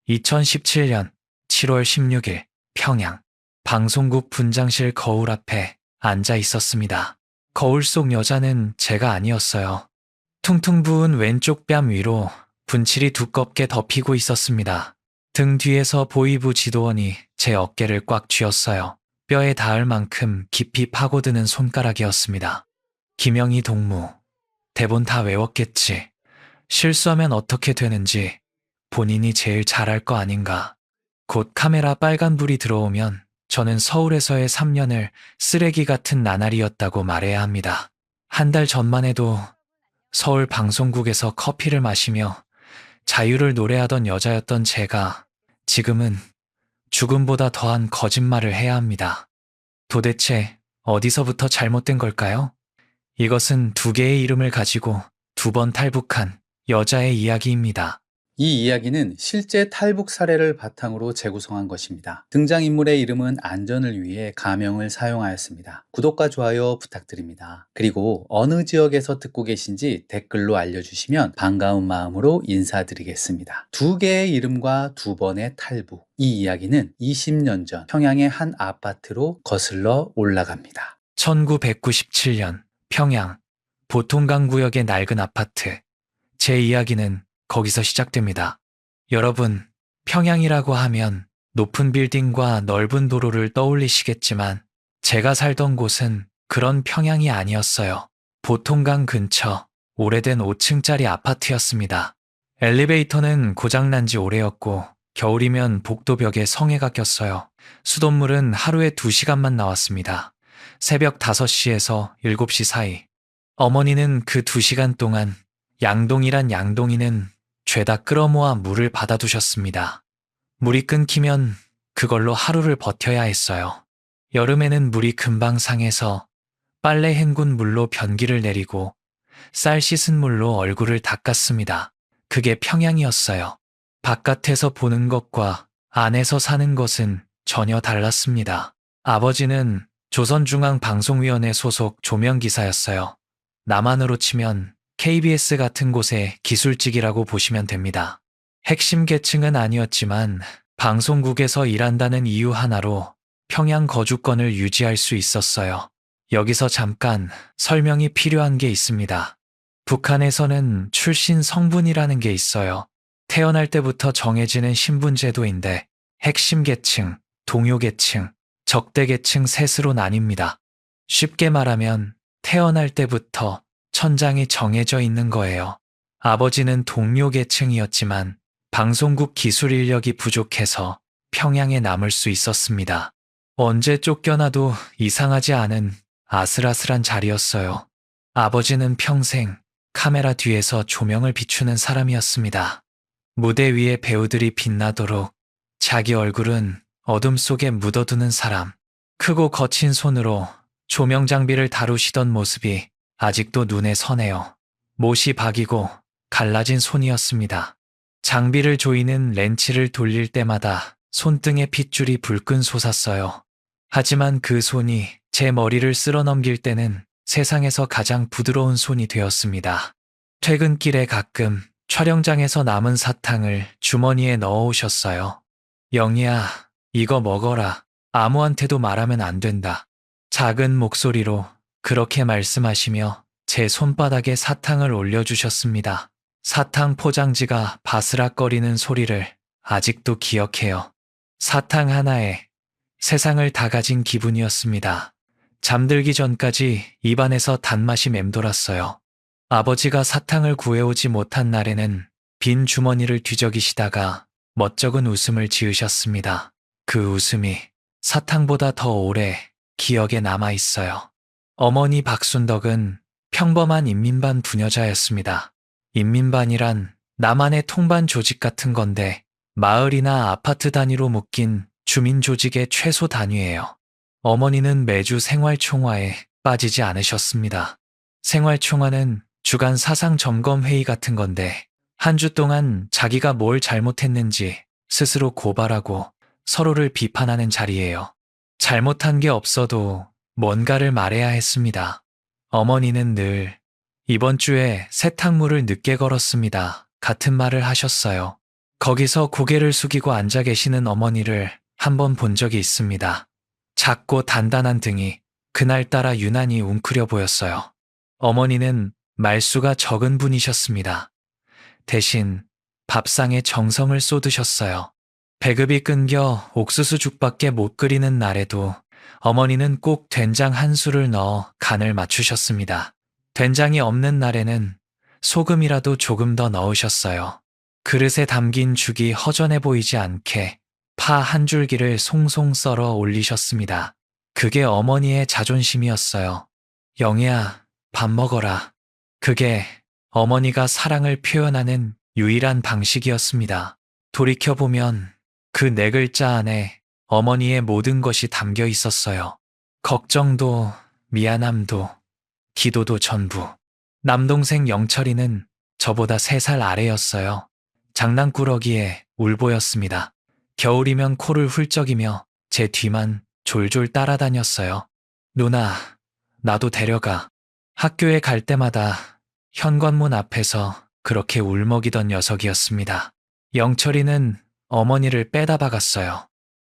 2017년 7월 16일 평양 방송국 분장실 거울 앞에 앉아 있었습니다. 거울 속 여자는 제가 아니었어요. 퉁퉁 부은 왼쪽 뺨 위로 분칠이 두껍게 덮이고 있었습니다. 등 뒤에서 보이부 지도원이 제 어깨를 꽉 쥐었어요. 뼈에 닿을 만큼 깊이 파고드는 손가락이었습니다. 김영희 동무, 대본 다 외웠겠지. 실수하면 어떻게 되는지 본인이 제일 잘할 거 아닌가. 곧 카메라 빨간불이 들어오면 저는 서울에서의 3년을 쓰레기 같은 나날이었다고 말해야 합니다. 한 달 전만 해도 서울 방송국에서 커피를 마시며 자유를 노래하던 여자였던 제가 지금은 죽음보다 더한 거짓말을 해야 합니다. 도대체 어디서부터 잘못된 걸까요? 이것은 두 개의 이름을 가지고 두 번 탈북한 여자의 이야기입니다. 이 이야기는 실제 탈북 사례를 바탕으로 재구성한 것입니다. 등장인물의 이름은 안전을 위해 가명을 사용하였습니다. 구독과 좋아요 부탁드립니다. 그리고 어느 지역에서 듣고 계신지 댓글로 알려주시면 반가운 마음으로 인사드리겠습니다. 두 개의 이름과 두 번의 탈북. 이 이야기는 20년 전 평양의 한 아파트로 거슬러 올라갑니다. 1997년 평양 보통강 구역의 낡은 아파트. 제 이야기는 거기서 시작됩니다. 여러분, 평양이라고 하면 높은 빌딩과 넓은 도로를 떠올리시겠지만 제가 살던 곳은 그런 평양이 아니었어요. 보통강 근처 오래된 5층짜리 아파트였습니다. 엘리베이터는 고장난 지 오래였고 겨울이면 복도벽에 성에가 꼈어요. 수돗물은 하루에 2시간만 나왔습니다. 새벽 5시에서 7시 사이. 어머니는 그 2시간 동안 양동이란 양동이는 죄다 끌어모아 물을 받아두셨습니다. 물이 끊기면 그걸로 하루를 버텨야 했어요. 여름에는 물이 금방 상해서 빨래 헹군 물로 변기를 내리고 쌀 씻은 물로 얼굴을 닦았습니다. 그게 평양이었어요. 바깥에서 보는 것과 안에서 사는 것은 전혀 달랐습니다. 아버지는 조선중앙방송위원회 소속 조명기사였어요. 남한으로 치면 KBS 같은 곳의 기술직이라고 보시면 됩니다. 핵심 계층은 아니었지만 방송국에서 일한다는 이유 하나로 평양 거주권을 유지할 수 있었어요. 여기서 잠깐 설명이 필요한 게 있습니다. 북한에서는 출신 성분이라는 게 있어요. 태어날 때부터 정해지는 신분제도인데 핵심 계층, 동요 계층, 적대 계층 셋으로 나뉩니다. 쉽게 말하면 태어날 때부터 천장이 정해져 있는 거예요. 아버지는 동료 계층이었지만 방송국 기술 인력이 부족해서 평양에 남을 수 있었습니다. 언제 쫓겨나도 이상하지 않은 아슬아슬한 자리였어요. 아버지는 평생 카메라 뒤에서 조명을 비추는 사람이었습니다. 무대 위에 배우들이 빛나도록 자기 얼굴은 어둠 속에 묻어두는 사람. 크고 거친 손으로 조명 장비를 다루시던 모습이 아직도 눈에 선해요. 못이 박이고 갈라진 손이었습니다. 장비를 조이는 렌치를 돌릴 때마다 손등에 핏줄이 불끈 솟았어요. 하지만 그 손이 제 머리를 쓸어넘길 때는 세상에서 가장 부드러운 손이 되었습니다. 퇴근길에 가끔 촬영장에서 남은 사탕을 주머니에 넣어오셨어요. 영희야, 이거 먹어라. 아무한테도 말하면 안 된다. 작은 목소리로 그렇게 말씀하시며 제 손바닥에 사탕을 올려주셨습니다. 사탕 포장지가 바스락거리는 소리를 아직도 기억해요. 사탕 하나에 세상을 다 가진 기분이었습니다. 잠들기 전까지 입안에서 단맛이 맴돌았어요. 아버지가 사탕을 구해오지 못한 날에는 빈 주머니를 뒤적이시다가 멋쩍은 웃음을 지으셨습니다. 그 웃음이 사탕보다 더 오래 기억에 남아있어요. 어머니 박순덕은 평범한 인민반 부녀자였습니다. 인민반이란 나만의 통반 조직 같은 건데 마을이나 아파트 단위로 묶인 주민 조직의 최소 단위예요. 어머니는 매주 생활총화에 빠지지 않으셨습니다. 생활총화는 주간 사상 점검 회의 같은 건데 한 주 동안 자기가 뭘 잘못했는지 스스로 고발하고 서로를 비판하는 자리예요. 잘못한 게 없어도 뭔가를 말해야 했습니다. 어머니는 늘 이번 주에 세탁물을 늦게 걸었습니다. 같은 말을 하셨어요. 거기서 고개를 숙이고 앉아 계시는 어머니를 한번 본 적이 있습니다. 작고 단단한 등이 그날따라 유난히 웅크려 보였어요. 어머니는 말수가 적은 분이셨습니다. 대신 밥상에 정성을 쏟으셨어요. 배급이 끊겨 옥수수죽밖에 못 끓이는 날에도 어머니는 꼭 된장 한 수를 넣어 간을 맞추셨습니다. 된장이 없는 날에는 소금이라도 조금 더 넣으셨어요. 그릇에 담긴 죽이 허전해 보이지 않게 파 한 줄기를 송송 썰어 올리셨습니다. 그게 어머니의 자존심이었어요. 영희야, 밥 먹어라. 그게 어머니가 사랑을 표현하는 유일한 방식이었습니다. 돌이켜보면 그 네 글자 안에 어머니의 모든 것이 담겨 있었어요. 걱정도, 미안함도, 기도도 전부. 남동생 영철이는 저보다 3살 아래였어요. 장난꾸러기에 울보였습니다. 겨울이면 코를 훌쩍이며 제 뒤만 졸졸 따라다녔어요. 누나, 나도 데려가. 학교에 갈 때마다 현관문 앞에서 그렇게 울먹이던 녀석이었습니다. 영철이는 어머니를 빼다 박았어요.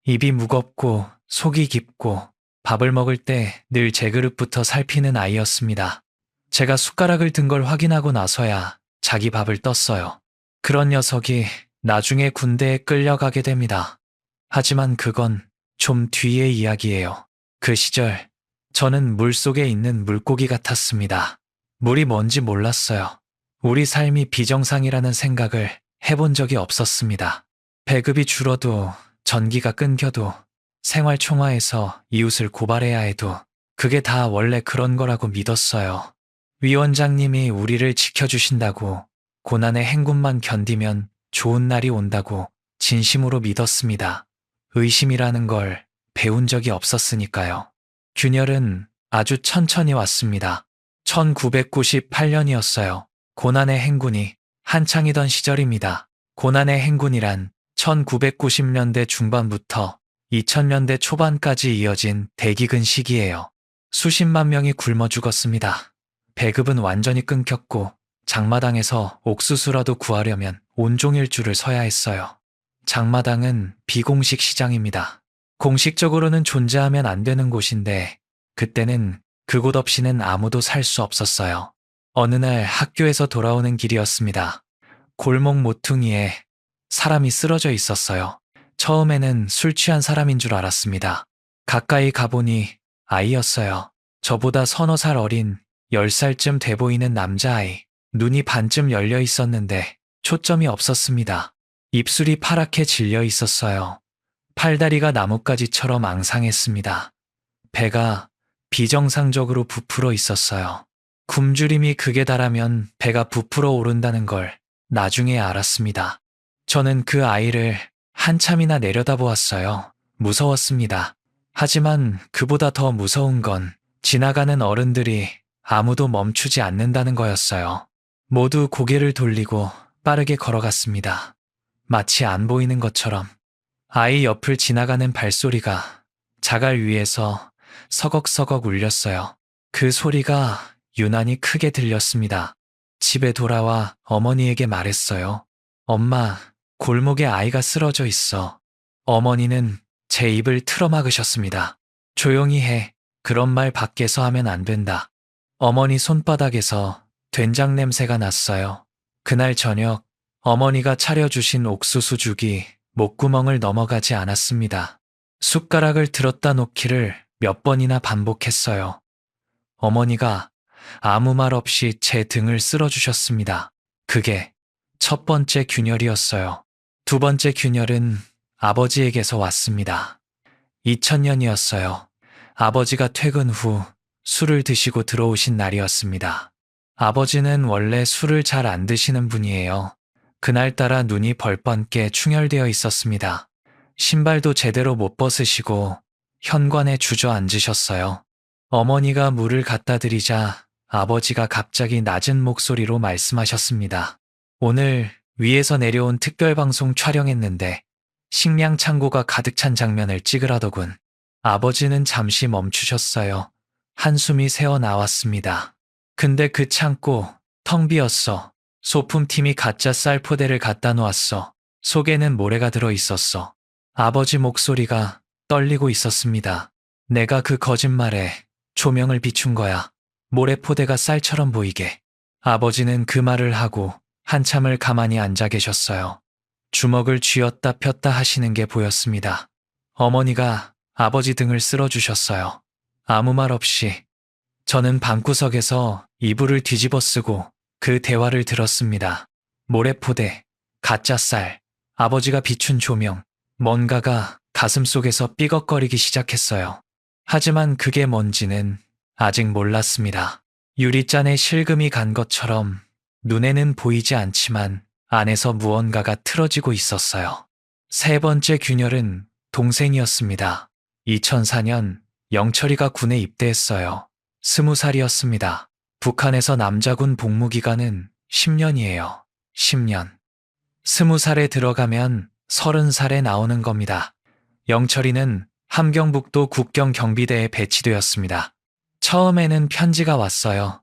입이 무겁고 속이 깊고 밥을 먹을 때 늘 제 그릇부터 살피는 아이였습니다. 제가 숟가락을 든 걸 확인하고 나서야 자기 밥을 떴어요. 그런 녀석이 나중에 군대에 끌려가게 됩니다. 하지만 그건 좀 뒤의 이야기예요. 그 시절 저는 물속에 있는 물고기 같았습니다. 물이 뭔지 몰랐어요. 우리 삶이 비정상이라는 생각을 해본 적이 없었습니다. 배급이 줄어도 전기가 끊겨도 생활 총화에서 이웃을 고발해야 해도 그게 다 원래 그런 거라고 믿었어요. 위원장님이 우리를 지켜주신다고 고난의 행군만 견디면 좋은 날이 온다고 진심으로 믿었습니다. 의심이라는 걸 배운 적이 없었으니까요. 균열은 아주 천천히 왔습니다. 1998년이었어요. 고난의 행군이 한창이던 시절입니다. 고난의 행군이란 1990년대 중반부터 2000년대 초반까지 이어진 대기근 시기예요. 수십만 명이 굶어 죽었습니다. 배급은 완전히 끊겼고 장마당에서 옥수수라도 구하려면 온종일 줄을 서야 했어요. 장마당은 비공식 시장입니다. 공식적으로는 존재하면 안 되는 곳인데 그때는 그곳 없이는 아무도 살 수 없었어요. 어느 날 학교에서 돌아오는 길이었습니다. 골목 모퉁이에 사람이 쓰러져 있었어요. 처음에는 술 취한 사람인 줄 알았습니다. 가까이 가보니 아이였어요. 저보다 서너 살 어린 10살쯤 돼 보이는 남자아이. 눈이 반쯤 열려 있었는데 초점이 없었습니다. 입술이 파랗게 질려 있었어요. 팔다리가 나뭇가지처럼 앙상했습니다. 배가 비정상적으로 부풀어 있었어요. 굶주림이 극에 달하면 배가 부풀어 오른다는 걸 나중에 알았습니다. 저는 그 아이를 한참이나 내려다보았어요. 무서웠습니다. 하지만 그보다 더 무서운 건 지나가는 어른들이 아무도 멈추지 않는다는 거였어요. 모두 고개를 돌리고 빠르게 걸어갔습니다. 마치 안 보이는 것처럼. 아이 옆을 지나가는 발소리가 자갈 위에서 서걱서걱 울렸어요. 그 소리가 유난히 크게 들렸습니다. 집에 돌아와 어머니에게 말했어요. 엄마, 골목에 아이가 쓰러져 있어. 어머니는 제 입을 틀어막으셨습니다. 조용히 해. 그런 말 밖에서 하면 안 된다. 어머니 손바닥에서 된장 냄새가 났어요. 그날 저녁 어머니가 차려주신 옥수수죽이 목구멍을 넘어가지 않았습니다. 숟가락을 들었다 놓기를 몇 번이나 반복했어요. 어머니가 아무 말 없이 제 등을 쓸어주셨습니다. 그게 첫 번째 균열이었어요. 두 번째 균열은 아버지에게서 왔습니다. 2000년이었어요. 아버지가 퇴근 후 술을 드시고 들어오신 날이었습니다. 아버지는 원래 술을 잘 안 드시는 분이에요. 그날따라 눈이 벌번게 충혈되어 있었습니다. 신발도 제대로 못 벗으시고 현관에 주저앉으셨어요. 어머니가 물을 갖다 드리자 아버지가 갑자기 낮은 목소리로 말씀하셨습니다. 오늘 위에서 내려온 특별방송 촬영했는데 식량 창고가 가득 찬 장면을 찍으라더군. 아버지는 잠시 멈추셨어요. 한숨이 새어 나왔습니다. 근데 그 창고 텅 비었어. 소품팀이 가짜 쌀 포대를 갖다 놓았어. 속에는 모래가 들어 있었어. 아버지 목소리가 떨리고 있었습니다. 내가 그 거짓말에 조명을 비춘 거야. 모래포대가 쌀처럼 보이게. 아버지는 그 말을 하고 한참을 가만히 앉아 계셨어요. 주먹을 쥐었다 폈다 하시는 게 보였습니다. 어머니가 아버지 등을 쓸어주셨어요. 아무 말 없이. 저는 방구석에서 이불을 뒤집어 쓰고 그 대화를 들었습니다. 모래포대, 가짜 쌀, 아버지가 비춘 조명, 뭔가가 가슴속에서 삐걱거리기 시작했어요. 하지만 그게 뭔지는 아직 몰랐습니다. 유리잔에 실금이 간 것처럼 눈에는 보이지 않지만 안에서 무언가가 틀어지고 있었어요. 세 번째 균열은 동생이었습니다. 2004년 영철이가 군에 입대했어요. 20살이었습니다. 북한에서 남자군 복무 기간은 10년이에요. 10년. 20살에 들어가면 30살에 나오는 겁니다. 영철이는 함경북도 국경경비대에 배치되었습니다. 처음에는 편지가 왔어요.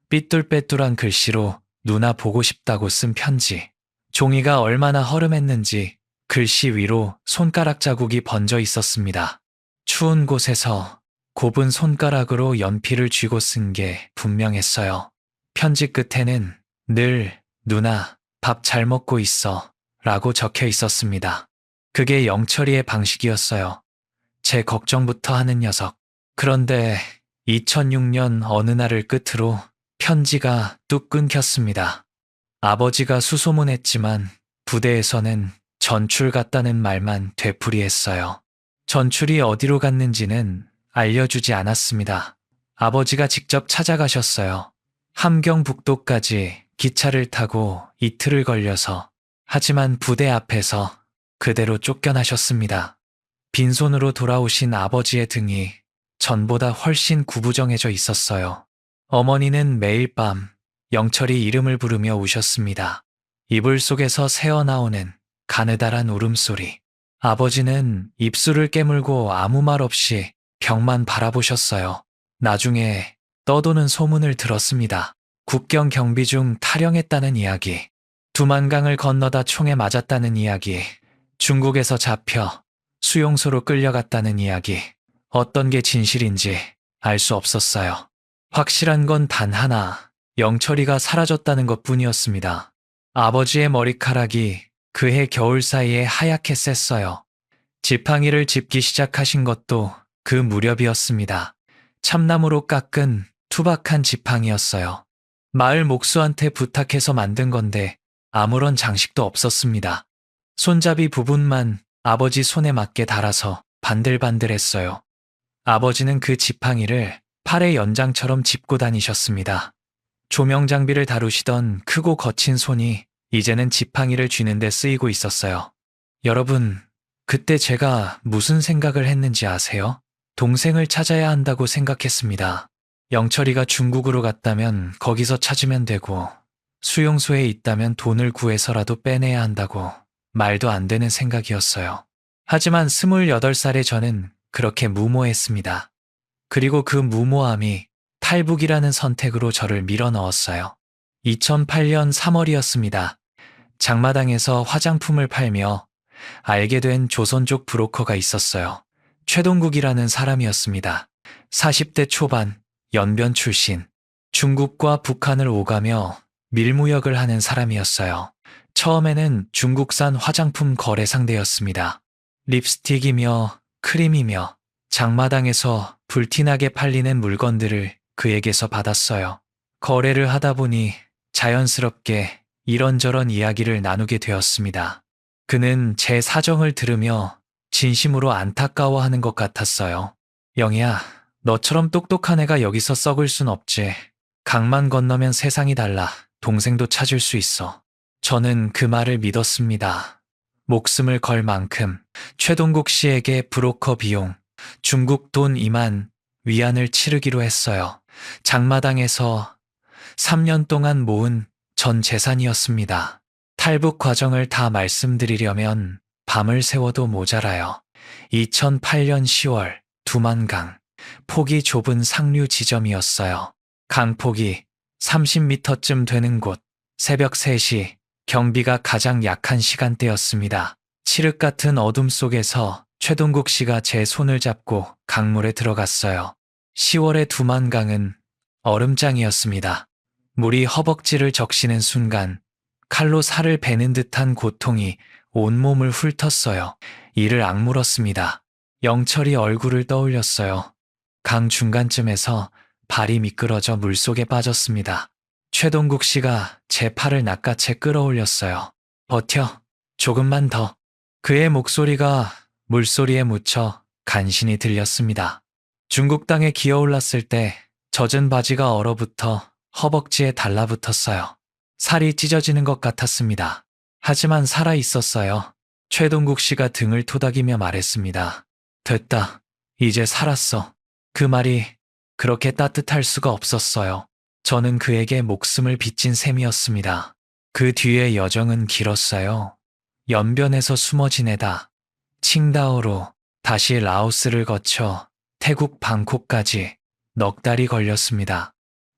삐뚤빼뚤한 글씨로 누나 보고 싶다고 쓴 편지. 종이가 얼마나 허름했는지 글씨 위로 손가락 자국이 번져 있었습니다. 추운 곳에서 곱은 손가락으로 연필을 쥐고 쓴 게 분명했어요. 편지 끝에는 늘 누나 밥 잘 먹고 있어 라고 적혀 있었습니다. 그게 영철이의 방식이었어요. 제 걱정부터 하는 녀석. 그런데 2006년 어느 날을 끝으로 편지가 뚝 끊겼습니다. 아버지가 수소문했지만 부대에서는 전출 갔다는 말만 되풀이했어요. 전출이 어디로 갔는지는 알려주지 않았습니다. 아버지가 직접 찾아가셨어요. 함경북도까지 기차를 타고 이틀을 걸려서. 하지만 부대 앞에서 그대로 쫓겨나셨습니다. 빈손으로 돌아오신 아버지의 등이 전보다 훨씬 구부정해져 있었어요. 어머니는 매일 밤 영철이 이름을 부르며 우셨습니다. 이불 속에서 새어나오는 가느다란 울음소리. 아버지는 입술을 깨물고 아무 말 없이 벽만 바라보셨어요. 나중에 떠도는 소문을 들었습니다. 국경 경비 중 탈영했다는 이야기. 두만강을 건너다 총에 맞았다는 이야기. 중국에서 잡혀 수용소로 끌려갔다는 이야기. 어떤 게 진실인지 알 수 없었어요. 확실한 건 단 하나, 영철이가 사라졌다는 것뿐이었습니다. 아버지의 머리카락이 그해 겨울 사이에 하얗게 셌어요. 지팡이를 짚기 시작하신 것도 그 무렵이었습니다. 참나무로 깎은 투박한 지팡이였어요. 마을 목수한테 부탁해서 만든 건데 아무런 장식도 없었습니다. 손잡이 부분만 아버지 손에 맞게 달아서 반들반들했어요. 아버지는 그 지팡이를 팔의 연장처럼 짚고 다니셨습니다. 조명 장비를 다루시던 크고 거친 손이 이제는 지팡이를 쥐는 데 쓰이고 있었어요. 여러분, 그때 제가 무슨 생각을 했는지 아세요? 동생을 찾아야 한다고 생각했습니다. 영철이가 중국으로 갔다면 거기서 찾으면 되고, 수용소에 있다면 돈을 구해서라도 빼내야 한다고 말도 안 되는 생각이었어요. 하지만 28살의 저는 그렇게 무모했습니다. 그리고 그 무모함이 탈북이라는 선택으로 저를 밀어넣었어요. 2008년 3월이었습니다. 장마당에서 화장품을 팔며 알게 된 조선족 브로커가 있었어요. 최동국이라는 사람이었습니다. 40대 초반, 연변 출신. 중국과 북한을 오가며 밀무역을 하는 사람이었어요. 처음에는 중국산 화장품 거래 상대였습니다. 립스틱이며 크림이며 장마당에서 불티나게 팔리는 물건들을 그에게서 받았어요. 거래를 하다 보니 자연스럽게 이런저런 이야기를 나누게 되었습니다. 그는 제 사정을 들으며 진심으로 안타까워하는 것 같았어요. 영희야, 너처럼 똑똑한 애가 여기서 썩을 순 없지. 강만 건너면 세상이 달라. 동생도 찾을 수 있어. 저는 그 말을 믿었습니다. 목숨을 걸 만큼 최동국 씨에게 브로커 비용, 중국 돈 2만 위안을 치르기로 했어요. 장마당에서 3년 동안 모은 전 재산이었습니다. 탈북 과정을 다 말씀드리려면 밤을 새워도 모자라요. 2008년 10월 두만강, 폭이 좁은 상류 지점이었어요. 강폭이 30m쯤 되는 곳, 새벽 3시 경비가 가장 약한 시간대였습니다. 칠흑 같은 어둠 속에서 최동국 씨가 제 손을 잡고 강물에 들어갔어요. 10월의 두만강은 얼음장이었습니다. 물이 허벅지를 적시는 순간 칼로 살을 베는 듯한 고통이 온몸을 훑었어요. 이를 악물었습니다. 영철이 얼굴을 떠올렸어요. 강 중간쯤에서 발이 미끄러져 물속에 빠졌습니다. 최동국 씨가 제 팔을 낚아채 끌어올렸어요. 버텨. 조금만 더. 그의 목소리가 물소리에 묻혀 간신히 들렸습니다. 중국 땅에 기어올랐을 때 젖은 바지가 얼어붙어 허벅지에 달라붙었어요. 살이 찢어지는 것 같았습니다. 하지만 살아 있었어요. 최동국 씨가 등을 토닥이며 말했습니다. 됐다. 이제 살았어. 그 말이 그렇게 따뜻할 수가 없었어요. 저는 그에게 목숨을 빚진 셈이었습니다. 그 뒤에 여정은 길었어요. 연변에서 숨어 지내다 칭다오로 다시 라오스를 거쳐 태국 방콕까지 넉 달이 걸렸습니다.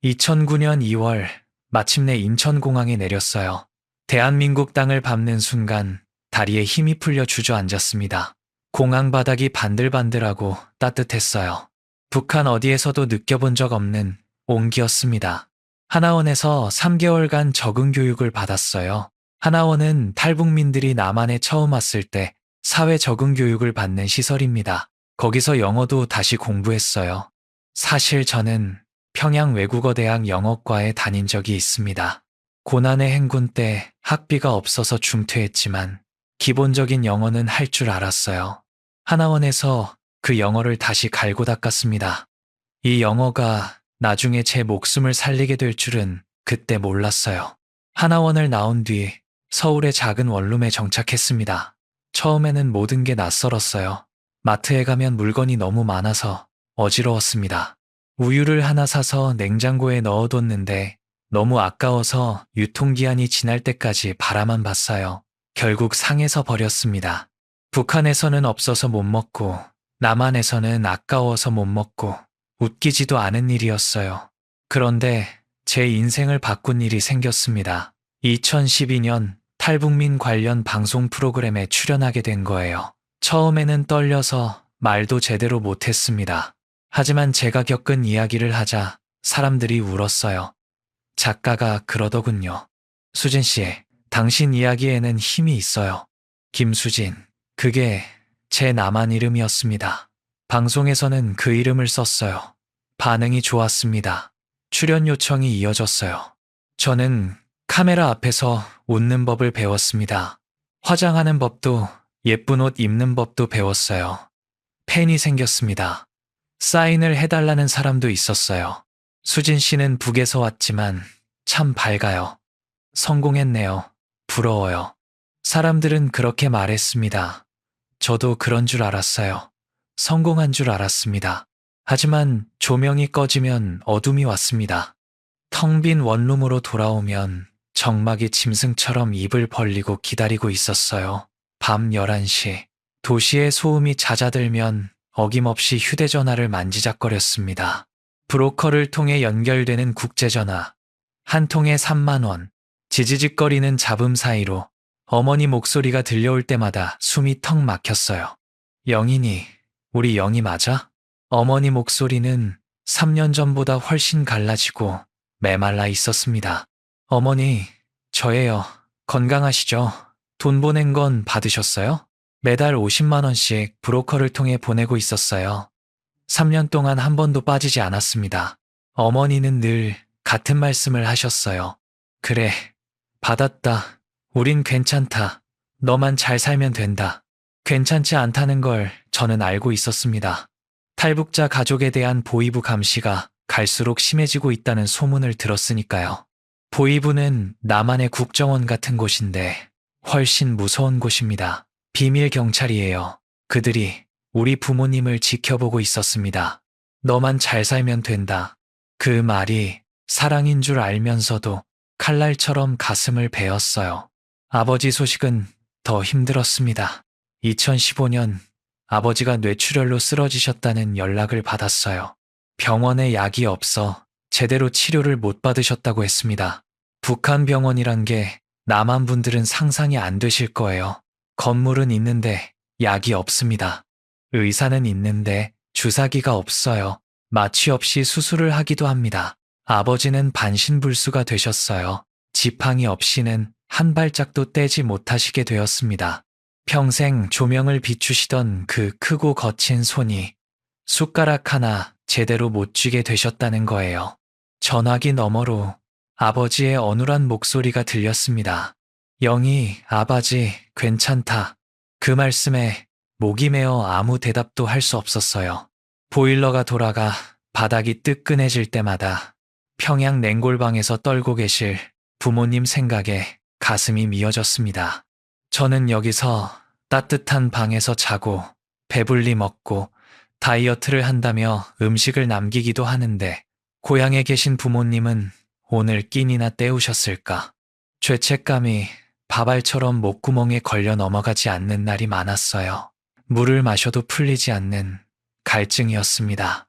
2009년 2월 마침내 인천공항에 내렸어요. 대한민국 땅을 밟는 순간 다리에 힘이 풀려 주저앉았습니다. 공항 바닥이 반들반들하고 따뜻했어요. 북한 어디에서도 느껴본 적 없는 온기였습니다. 하나원에서 3개월간 적응 교육을 받았어요. 하나원은 탈북민들이 남한에 처음 왔을 때 사회 적응 교육을 받는 시설입니다. 거기서 영어도 다시 공부했어요. 사실 저는 평양 외국어대학 영어과에 다닌 적이 있습니다. 고난의 행군 때 학비가 없어서 중퇴했지만 기본적인 영어는 할 줄 알았어요. 하나원에서 그 영어를 다시 갈고 닦았습니다. 이 영어가 나중에 제 목숨을 살리게 될 줄은 그때 몰랐어요. 하나원을 나온 뒤 서울의 작은 원룸에 정착했습니다. 처음에는 모든 게 낯설었어요. 마트에 가면 물건이 너무 많아서 어지러웠습니다. 우유를 하나 사서 냉장고에 넣어뒀는데 너무 아까워서 유통기한이 지날 때까지 바라만 봤어요. 결국 상해서 버렸습니다. 북한에서는 없어서 못 먹고 남한에서는 아까워서 못 먹고 웃기지도 않은 일이었어요. 그런데 제 인생을 바꾼 일이 생겼습니다. 2012년 탈북민 관련 방송 프로그램에 출연하게 된 거예요. 처음에는 떨려서 말도 제대로 못했습니다. 하지만 제가 겪은 이야기를 하자 사람들이 울었어요. 작가가 그러더군요. 수진 씨, 당신 이야기에는 힘이 있어요. 김수진, 그게 제 남한 이름이었습니다. 방송에서는 그 이름을 썼어요. 반응이 좋았습니다. 출연 요청이 이어졌어요. 저는 카메라 앞에서 웃는 법을 배웠습니다. 화장하는 법도 예쁜 옷 입는 법도 배웠어요. 팬이 생겼습니다. 사인을 해달라는 사람도 있었어요. 수진 씨는 북에서 왔지만 참 밝아요. 성공했네요. 부러워요. 사람들은 그렇게 말했습니다. 저도 그런 줄 알았어요. 성공한 줄 알았습니다. 하지만 조명이 꺼지면 어둠이 왔습니다. 텅 빈 원룸으로 돌아오면 정막이 짐승처럼 입을 벌리고 기다리고 있었어요. 밤 11시, 도시의 소음이 잦아들면 어김없이 휴대전화를 만지작거렸습니다. 브로커를 통해 연결되는 국제전화, 한 통에 3만 원, 지지직거리는 잡음 사이로 어머니 목소리가 들려올 때마다 숨이 턱 막혔어요. 영인이, 우리 영이 맞아? 어머니 목소리는 3년 전보다 훨씬 갈라지고 메말라 있었습니다. 어머니, 저예요. 건강하시죠? 돈 보낸 건 받으셨어요? 매달 50만 원씩 브로커를 통해 보내고 있었어요. 3년 동안 한 번도 빠지지 않았습니다. 어머니는 늘 같은 말씀을 하셨어요. 그래, 받았다. 우린 괜찮다. 너만 잘 살면 된다. 괜찮지 않다는 걸 저는 알고 있었습니다. 탈북자 가족에 대한 보이부 감시가 갈수록 심해지고 있다는 소문을 들었으니까요. 보이부는 남한의 국정원 같은 곳인데 훨씬 무서운 곳입니다. 비밀 경찰이에요. 그들이 우리 부모님을 지켜보고 있었습니다. 너만 잘 살면 된다. 그 말이 사랑인 줄 알면서도 칼날처럼 가슴을 베었어요. 아버지 소식은 더 힘들었습니다. 2015년 아버지가 뇌출혈로 쓰러지셨다는 연락을 받았어요. 병원에 약이 없어 제대로 치료를 못 받으셨다고 했습니다. 북한 병원이란 게 남한 분들은 상상이 안 되실 거예요. 건물은 있는데 약이 없습니다. 의사는 있는데 주사기가 없어요. 마취 없이 수술을 하기도 합니다. 아버지는 반신불수가 되셨어요. 지팡이 없이는 한 발짝도 떼지 못하시게 되었습니다. 평생 조명을 비추시던 그 크고 거친 손이 숟가락 하나 제대로 못 쥐게 되셨다는 거예요. 전화기 너머로 아버지의 어눌한 목소리가 들렸습니다. 영희, 아바지, 괜찮다. 그 말씀에 목이 메어 아무 대답도 할 수 없었어요. 보일러가 돌아가 바닥이 뜨끈해질 때마다 평양 냉골방에서 떨고 계실 부모님 생각에 가슴이 미어졌습니다. 저는 여기서 따뜻한 방에서 자고 배불리 먹고 다이어트를 한다며 음식을 남기기도 하는데 고향에 계신 부모님은 오늘 끼니나 때우셨을까? 죄책감이 밥알처럼 목구멍에 걸려 넘어가지 않는 날이 많았어요. 물을 마셔도 풀리지 않는 갈증이었습니다.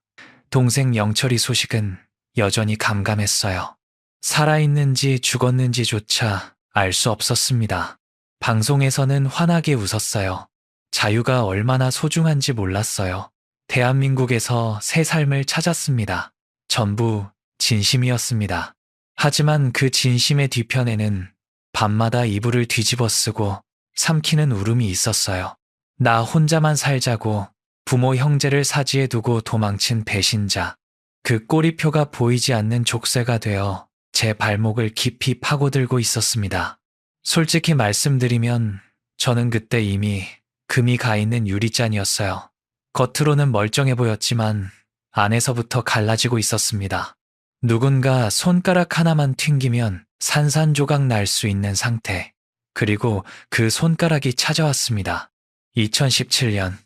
동생 영철이 소식은 여전히 감감했어요. 살아있는지 죽었는지조차 알 수 없었습니다. 방송에서는 환하게 웃었어요. 자유가 얼마나 소중한지 몰랐어요. 대한민국에서 새 삶을 찾았습니다. 전부 진심이었습니다. 하지만 그 진심의 뒤편에는 밤마다 이불을 뒤집어 쓰고 삼키는 울음이 있었어요. 나 혼자만 살자고 부모 형제를 사지에 두고 도망친 배신자. 그 꼬리표가 보이지 않는 족쇄가 되어 제 발목을 깊이 파고들고 있었습니다. 솔직히 말씀드리면 저는 그때 이미 금이 가 있는 유리잔이었어요. 겉으로는 멀쩡해 보였지만 안에서부터 갈라지고 있었습니다. 누군가 손가락 하나만 튕기면 산산조각 날 수 있는 상태. 그리고 그 손가락이 찾아왔습니다. 2017년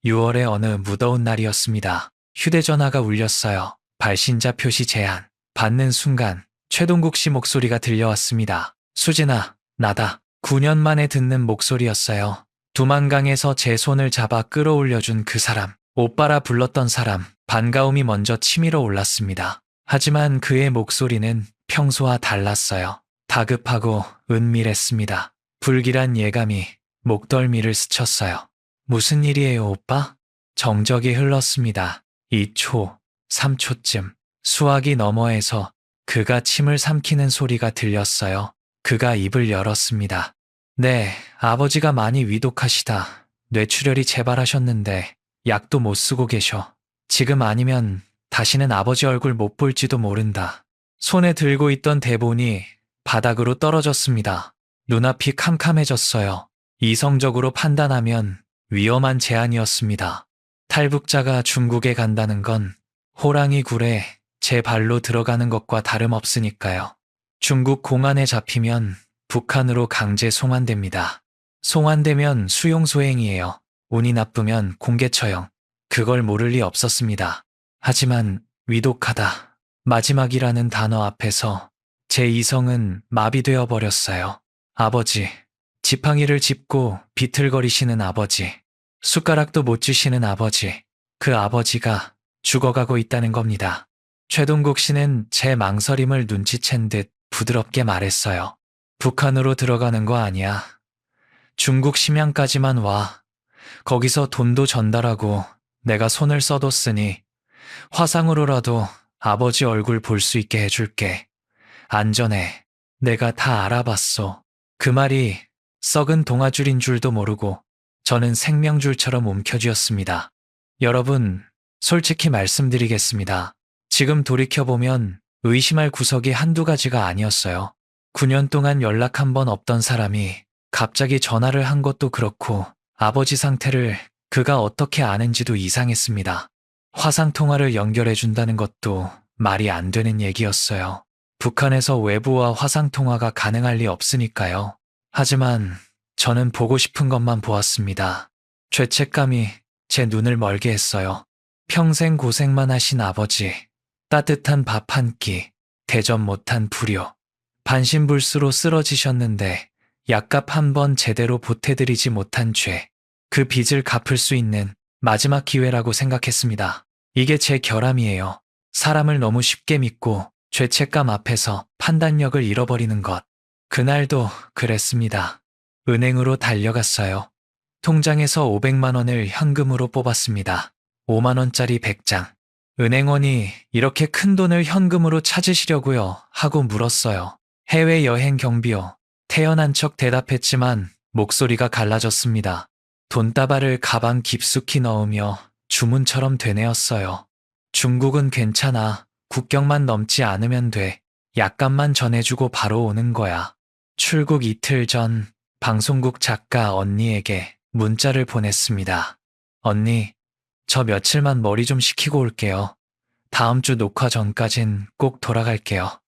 6월의 어느 무더운 날이었습니다. 휴대전화가 울렸어요. 발신자 표시 제한. 받는 순간 최동국 씨 목소리가 들려왔습니다. 수진아, 나다. 9년 만에 듣는 목소리였어요. 두만강에서 제 손을 잡아 끌어올려준 그 사람. 오빠라 불렀던 사람. 반가움이 먼저 치밀어 올랐습니다. 하지만 그의 목소리는 평소와 달랐어요. 다급하고 은밀했습니다. 불길한 예감이 목덜미를 스쳤어요. 무슨 일이에요, 오빠? 정적이 흘렀습니다. 2초, 3초쯤 수화기 너머에서 그가 침을 삼키는 소리가 들렸어요. 그가 입을 열었습니다. 네, 아버지가 많이 위독하시다. 뇌출혈이 재발하셨는데 약도 못 쓰고 계셔. 지금 아니면 다시는 아버지 얼굴 못 볼지도 모른다. 손에 들고 있던 대본이 바닥으로 떨어졌습니다. 눈앞이 캄캄해졌어요. 이성적으로 판단하면 위험한 제안이었습니다. 탈북자가 중국에 간다는 건 호랑이 굴에 제 발로 들어가는 것과 다름없으니까요. 중국 공안에 잡히면 북한으로 강제 송환됩니다. 송환되면 수용소행이에요. 운이 나쁘면 공개처형. 그걸 모를 리 없었습니다. 하지만 위독하다. 마지막이라는 단어 앞에서 제 이성은 마비되어 버렸어요. 아버지. 지팡이를 짚고 비틀거리시는 아버지. 숟가락도 못 쥐시는 아버지. 그 아버지가 죽어가고 있다는 겁니다. 최동국 씨는 제 망설임을 눈치챈 듯 부드럽게 말했어요. 북한으로 들어가는 거 아니야. 중국 심양까지만 와. 거기서 돈도 전달하고 내가 손을 써뒀으니 화상으로라도 아버지 얼굴 볼 수 있게 해줄게. 안전해. 내가 다 알아봤어. 그 말이 썩은 동아줄인 줄도 모르고 저는 생명줄처럼 움켜쥐었습니다. 여러분, 솔직히 말씀드리겠습니다. 지금 돌이켜보면 의심할 구석이 한두 가지가 아니었어요. 9년 동안 연락 한 번 없던 사람이 갑자기 전화를 한 것도 그렇고 아버지 상태를 그가 어떻게 아는지도 이상했습니다. 화상통화를 연결해준다는 것도 말이 안 되는 얘기였어요. 북한에서 외부와 화상통화가 가능할 리 없으니까요. 하지만 저는 보고 싶은 것만 보았습니다. 죄책감이 제 눈을 멀게 했어요. 평생 고생만 하신 아버지, 따뜻한 밥 한 끼, 대접 못한 불효, 반신불수로 쓰러지셨는데 약값 한 번 제대로 보태드리지 못한 죄, 그 빚을 갚을 수 있는 마지막 기회라고 생각했습니다. 이게 제 결함이에요. 사람을 너무 쉽게 믿고 죄책감 앞에서 판단력을 잃어버리는 것. 그날도 그랬습니다. 은행으로 달려갔어요. 통장에서 500만 원을 현금으로 뽑았습니다. 5만 원짜리 100장. 은행원이 이렇게 큰 돈을 현금으로 찾으시려고요? 하고 물었어요. 해외여행 경비요. 태연한 척 대답했지만 목소리가 갈라졌습니다. 돈다발을 가방 깊숙이 넣으며 주문처럼 되뇌었어요. 중국은 괜찮아. 국경만 넘지 않으면 돼. 약간만 전해주고 바로 오는 거야. 출국 이틀 전 방송국 작가 언니에게 문자를 보냈습니다. 언니, 저 며칠만 머리 좀 식히고 올게요. 다음 주 녹화 전까진 꼭 돌아갈게요.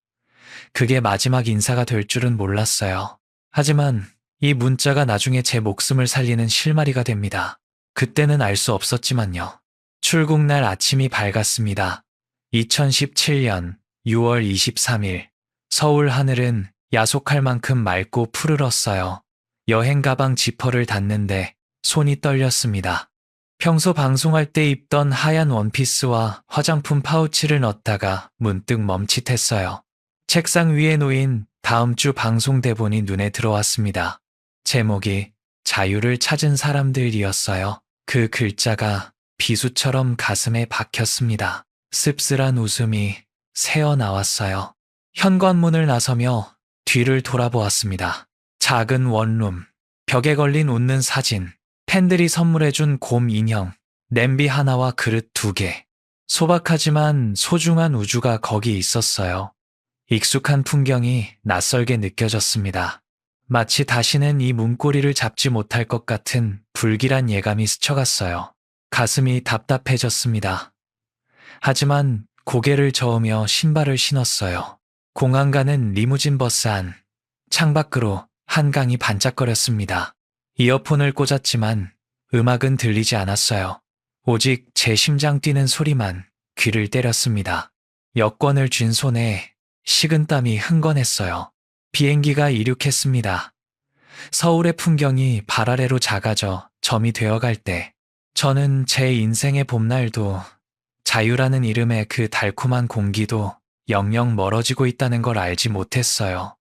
그게 마지막 인사가 될 줄은 몰랐어요. 하지만 이 문자가 나중에 제 목숨을 살리는 실마리가 됩니다. 그때는 알 수 없었지만요. 출국날 아침이 밝았습니다. 2017년 6월 23일 서울 하늘은 야속할 만큼 맑고 푸르렀어요. 여행 가방 지퍼를 닫는데 손이 떨렸습니다. 평소 방송할 때 입던 하얀 원피스와 화장품 파우치를 넣다가 문득 멈칫했어요. 책상 위에 놓인 다음 주 방송 대본이 눈에 들어왔습니다. 제목이 자유를 찾은 사람들이었어요. 그 글자가 비수처럼 가슴에 박혔습니다. 씁쓸한 웃음이 새어나왔어요. 현관문을 나서며 뒤를 돌아보았습니다. 작은 원룸, 벽에 걸린 웃는 사진, 팬들이 선물해준 곰 인형, 냄비 하나와 그릇 2개. 소박하지만 소중한 우주가 거기 있었어요. 익숙한 풍경이 낯설게 느껴졌습니다. 마치 다시는 이 문고리를 잡지 못할 것 같은 불길한 예감이 스쳐갔어요. 가슴이 답답해졌습니다. 하지만 고개를 저으며 신발을 신었어요. 공항 가는 리무진 버스 안, 창밖으로 한강이 반짝거렸습니다. 이어폰을 꽂았지만 음악은 들리지 않았어요. 오직 제 심장 뛰는 소리만 귀를 때렸습니다. 여권을 쥔 손에 식은땀이 흥건했어요. 비행기가 이륙했습니다. 서울의 풍경이 발 아래로 작아져 점이 되어갈 때 저는 제 인생의 봄날도 자유라는 이름의 그 달콤한 공기도 영영 멀어지고 있다는 걸 알지 못했어요.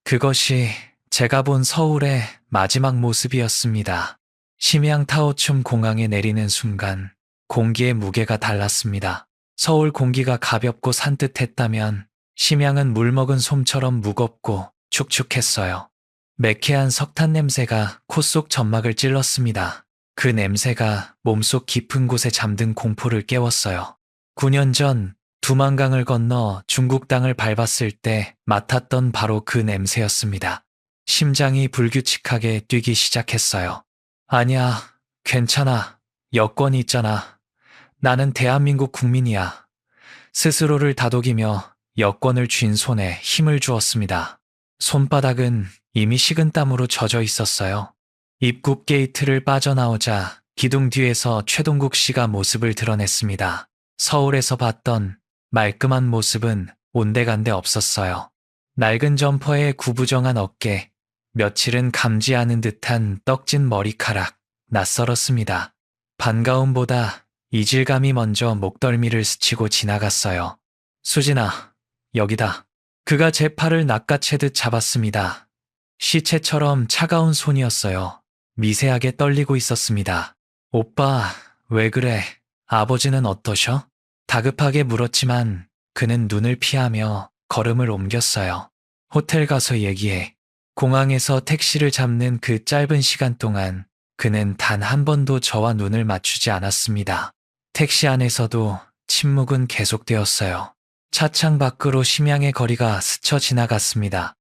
그것이 제가 본 서울의 마지막 모습이었습니다. 심양타오춤 공항에 내리는 순간 공기의 무게가 달랐습니다. 서울 공기가 가볍고 산뜻했다면 심양은 물먹은 솜처럼 무겁고 축축했어요. 매캐한 석탄 냄새가 코 속 점막을 찔렀습니다. 그 냄새가 몸속 깊은 곳에 잠든 공포를 깨웠어요. 9년 전 두만강을 건너 중국 땅을 밟았을 때 맡았던 바로 그 냄새였습니다. 심장이 불규칙하게 뛰기 시작했어요. 아니야, 괜찮아. 여권이 있잖아. 나는 대한민국 국민이야. 스스로를 다독이며 여권을 쥔 손에 힘을 주었습니다. 손바닥은 이미 식은땀으로 젖어 있었어요. 입국 게이트를 빠져나오자 기둥 뒤에서 최동국 씨가 모습을 드러냈습니다. 서울에서 봤던 말끔한 모습은 온데간데 없었어요. 낡은 점퍼에 구부정한 어깨, 며칠은 감지 않은 듯한 떡진 머리카락, 낯설었습니다. 반가움보다 이질감이 먼저 목덜미를 스치고 지나갔어요. 수진아, 여기다. 그가 제 팔을 낚아채듯 잡았습니다. 시체처럼 차가운 손이었어요. 미세하게 떨리고 있었습니다. 오빠, 왜 그래? 아버지는 어떠셔? 다급하게 물었지만 그는 눈을 피하며 걸음을 옮겼어요. 호텔 가서 얘기해. 공항에서 택시를 잡는 그 짧은 시간 동안 그는 단 한 번도 저와 눈을 맞추지 않았습니다. 택시 안에서도 침묵은 계속되었어요. 차창 밖으로 심양의 거리가 스쳐 지나갔습니다.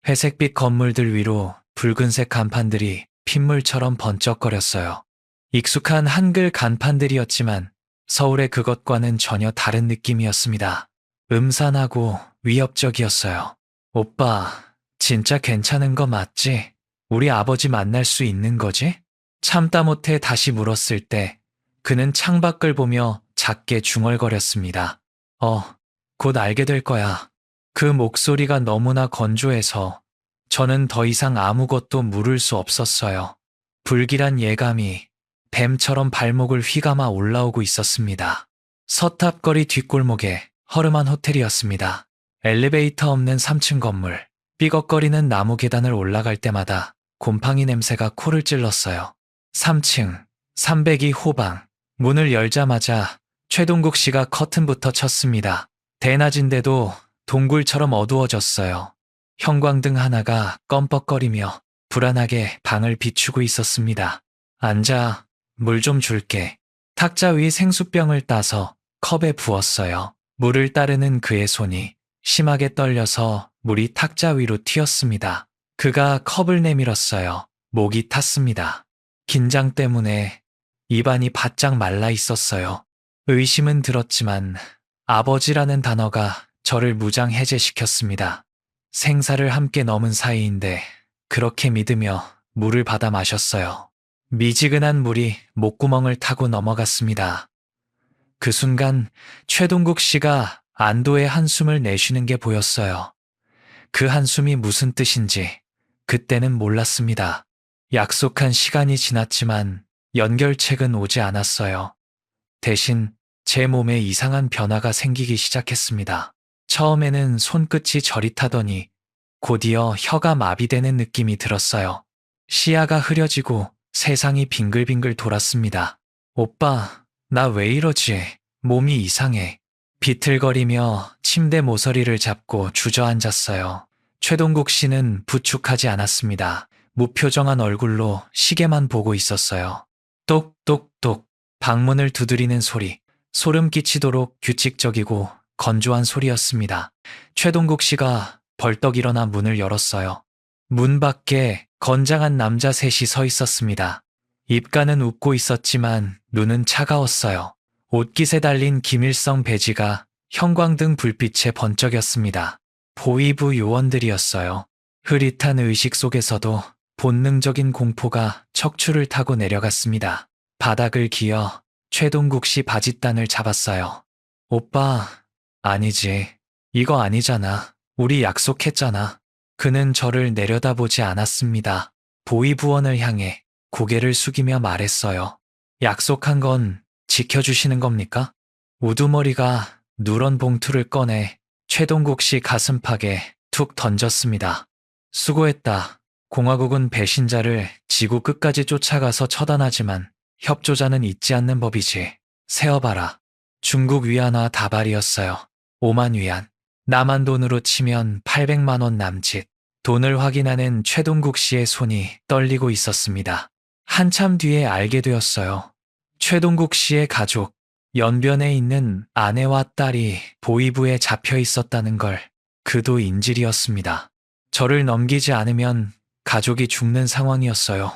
회색빛 건물들 위로 붉은색 간판들이 핏물처럼 번쩍거렸어요. 익숙한 한글 간판들이었지만 서울의 그것과는 전혀 다른 느낌이었습니다. 음산하고 위협적이었어요. 오빠, 진짜 괜찮은 거 맞지? 우리 아버지 만날 수 있는 거지? 참다 못해 다시 물었을 때 그는 창밖을 보며 작게 중얼거렸습니다. 곧 알게 될 거야. 그 목소리가 너무나 건조해서 저는 더 이상 아무것도 물을 수 없었어요. 불길한 예감이 뱀처럼 발목을 휘감아 올라오고 있었습니다. 서탑거리 뒷골목에 허름한 호텔이었습니다. 엘리베이터 없는 3층 건물. 삐걱거리는 나무 계단을 올라갈 때마다 곰팡이 냄새가 코를 찔렀어요. 3층, 302 호방. 문을 열자마자 최동국 씨가 커튼부터 쳤습니다. 대낮인데도 동굴처럼 어두워졌어요. 형광등 하나가 껌뻑거리며 불안하게 방을 비추고 있었습니다. 앉아, 물 좀 줄게. 탁자 위 생수병을 따서 컵에 부었어요. 물을 따르는 그의 손이 심하게 떨려서 물이 탁자 위로 튀었습니다. 그가 컵을 내밀었어요. 목이 탔습니다. 긴장 때문에 입안이 바짝 말라 있었어요. 의심은 들었지만 아버지라는 단어가 저를 무장해제시켰습니다. 생사를 함께 넘은 사이인데 그렇게 믿으며 물을 받아 마셨어요. 미지근한 물이 목구멍을 타고 넘어갔습니다. 그 순간 최동국 씨가 안도의 한숨을 내쉬는 게 보였어요. 그 한숨이 무슨 뜻인지 그때는 몰랐습니다. 약속한 시간이 지났지만 연결책은 오지 않았어요. 대신 제 몸에 이상한 변화가 생기기 시작했습니다. 처음에는 손끝이 저릿하더니 곧이어 혀가 마비되는 느낌이 들었어요. 시야가 흐려지고 세상이 빙글빙글 돌았습니다. 오빠, 나 왜 이러지? 몸이 이상해. 비틀거리며 침대 모서리를 잡고 주저앉았어요. 최동국 씨는 부축하지 않았습니다. 무표정한 얼굴로 시계만 보고 있었어요. 똑똑똑 방문을 두드리는 소리, 소름 끼치도록 규칙적이고 건조한 소리였습니다. 최동국 씨가 벌떡 일어나 문을 열었어요. 문 밖에 건장한 남자 셋이 서 있었습니다. 입가는 웃고 있었지만 눈은 차가웠어요. 옷깃에 달린 김일성 배지가 형광등 불빛에 번쩍였습니다. 보이부 요원들이었어요. 흐릿한 의식 속에서도 본능적인 공포가 척추를 타고 내려갔습니다. 바닥을 기어 최동국 씨 바짓단을 잡았어요. 오빠, 아니지. 이거 아니잖아. 우리 약속했잖아. 그는 저를 내려다보지 않았습니다. 보이부원을 향해 고개를 숙이며 말했어요. 약속한 건 지켜주시는 겁니까? 우두머리가 누런 봉투를 꺼내 최동국 씨 가슴팍에 툭 던졌습니다. 수고했다. 공화국은 배신자를 지구 끝까지 쫓아가서 처단하지만 협조자는 잊지 않는 법이지. 세어봐라. 중국 위안화 다발이었어요. 5만 위안. 남한 돈으로 치면 800만 원 남짓. 돈을 확인하는 최동국 씨의 손이 떨리고 있었습니다. 한참 뒤에 알게 되었어요. 최동국 씨의 가족, 연변에 있는 아내와 딸이 보이부에 잡혀 있었다는 걸 그도 인질이었습니다. 저를 넘기지 않으면 가족이 죽는 상황이었어요.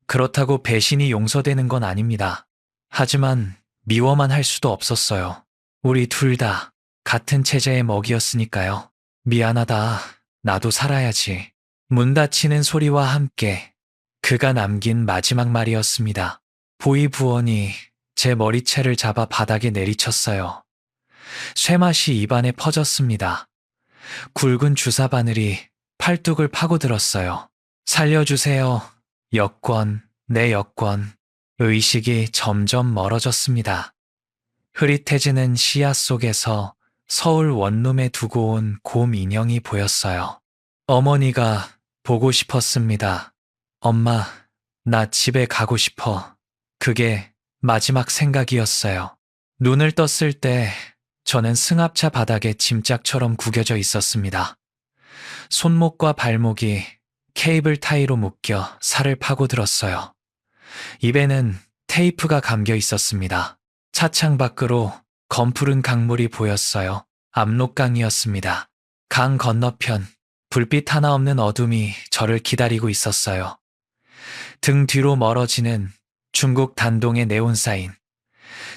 그렇다고 배신이 용서되는 건 아닙니다. 하지만 미워만 할 수도 없었어요. 우리 둘 다 같은 체제의 먹이였으니까요. 미안하다. 나도 살아야지. 문 닫히는 소리와 함께 그가 남긴 마지막 말이었습니다. 보이부원이 제 머리채를 잡아 바닥에 내리쳤어요. 쇠맛이 입안에 퍼졌습니다. 굵은 주사 바늘이 팔뚝을 파고들었어요. 살려주세요. 여권, 내 여권. 의식이 점점 멀어졌습니다. 흐릿해지는 시야 속에서 서울 원룸에 두고 온 곰 인형이 보였어요. 어머니가 보고 싶었습니다. 엄마, 나 집에 가고 싶어. 그게 마지막 생각이었어요. 눈을 떴을 때 저는 승합차 바닥에 짐짝처럼 구겨져 있었습니다. 손목과 발목이 케이블 타이로 묶여 살을 파고들었어요. 입에는 테이프가 감겨 있었습니다. 차창 밖으로 검푸른 강물이 보였어요. 압록강이었습니다. 강 건너편 불빛 하나 없는 어둠이 저를 기다리고 있었어요. 등 뒤로 멀어지는 중국 단동의 네온사인.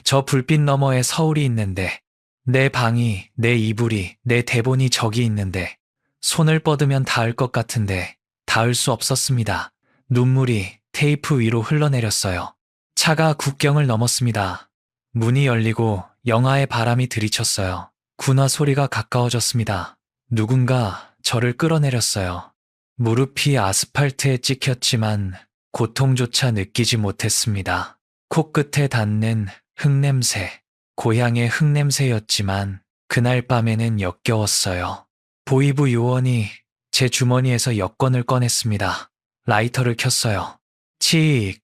저 불빛 너머에 서울이 있는데 내 방이, 내 이불이, 내 대본이 저기 있는데 손을 뻗으면 닿을 것 같은데 닿을 수 없었습니다. 눈물이 테이프 위로 흘러내렸어요. 차가 국경을 넘었습니다. 문이 열리고 영하의 바람이 들이쳤어요. 군화 소리가 가까워졌습니다. 누군가 저를 끌어내렸어요. 무릎이 아스팔트에 찍혔지만 고통조차 느끼지 못했습니다. 코끝에 닿는 흙냄새, 고향의 흙냄새였지만 그날 밤에는 역겨웠어요. 보이부 요원이 제 주머니에서 여권을 꺼냈습니다. 라이터를 켰어요. 칙!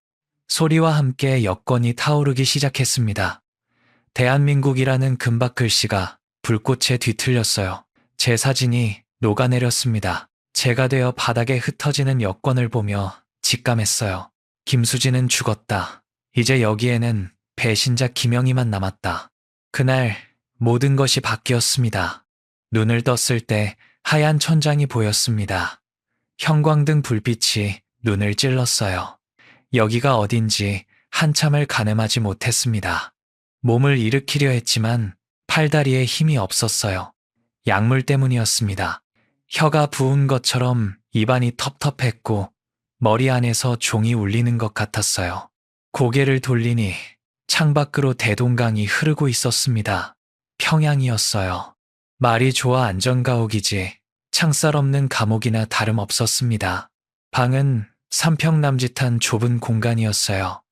소리와 함께 여권이 타오르기 시작했습니다. 대한민국이라는 금박 글씨가 불꽃에 뒤틀렸어요. 제 사진이 녹아내렸습니다. 제가 되어 바닥에 흩어지는 여권을 보며 직감했어요. 김수진은 죽었다. 이제 여기에는 배신자 김영희만 남았다. 그날 모든 것이 바뀌었습니다. 눈을 떴을 때 하얀 천장이 보였습니다. 형광등 불빛이 눈을 찔렀어요. 여기가 어딘지 한참을 가늠하지 못했습니다. 몸을 일으키려 했지만 팔다리에 힘이 없었어요. 약물 때문이었습니다. 혀가 부은 것처럼 입안이 텁텁했고 머리 안에서 종이 울리는 것 같았어요. 고개를 돌리니 창밖으로 대동강이 흐르고 있었습니다. 평양이었어요. 말이 좋아 안전가옥이지 창살 없는 감옥이나 다름없었습니다. 방은 3평 남짓한 좁은 공간이었어요.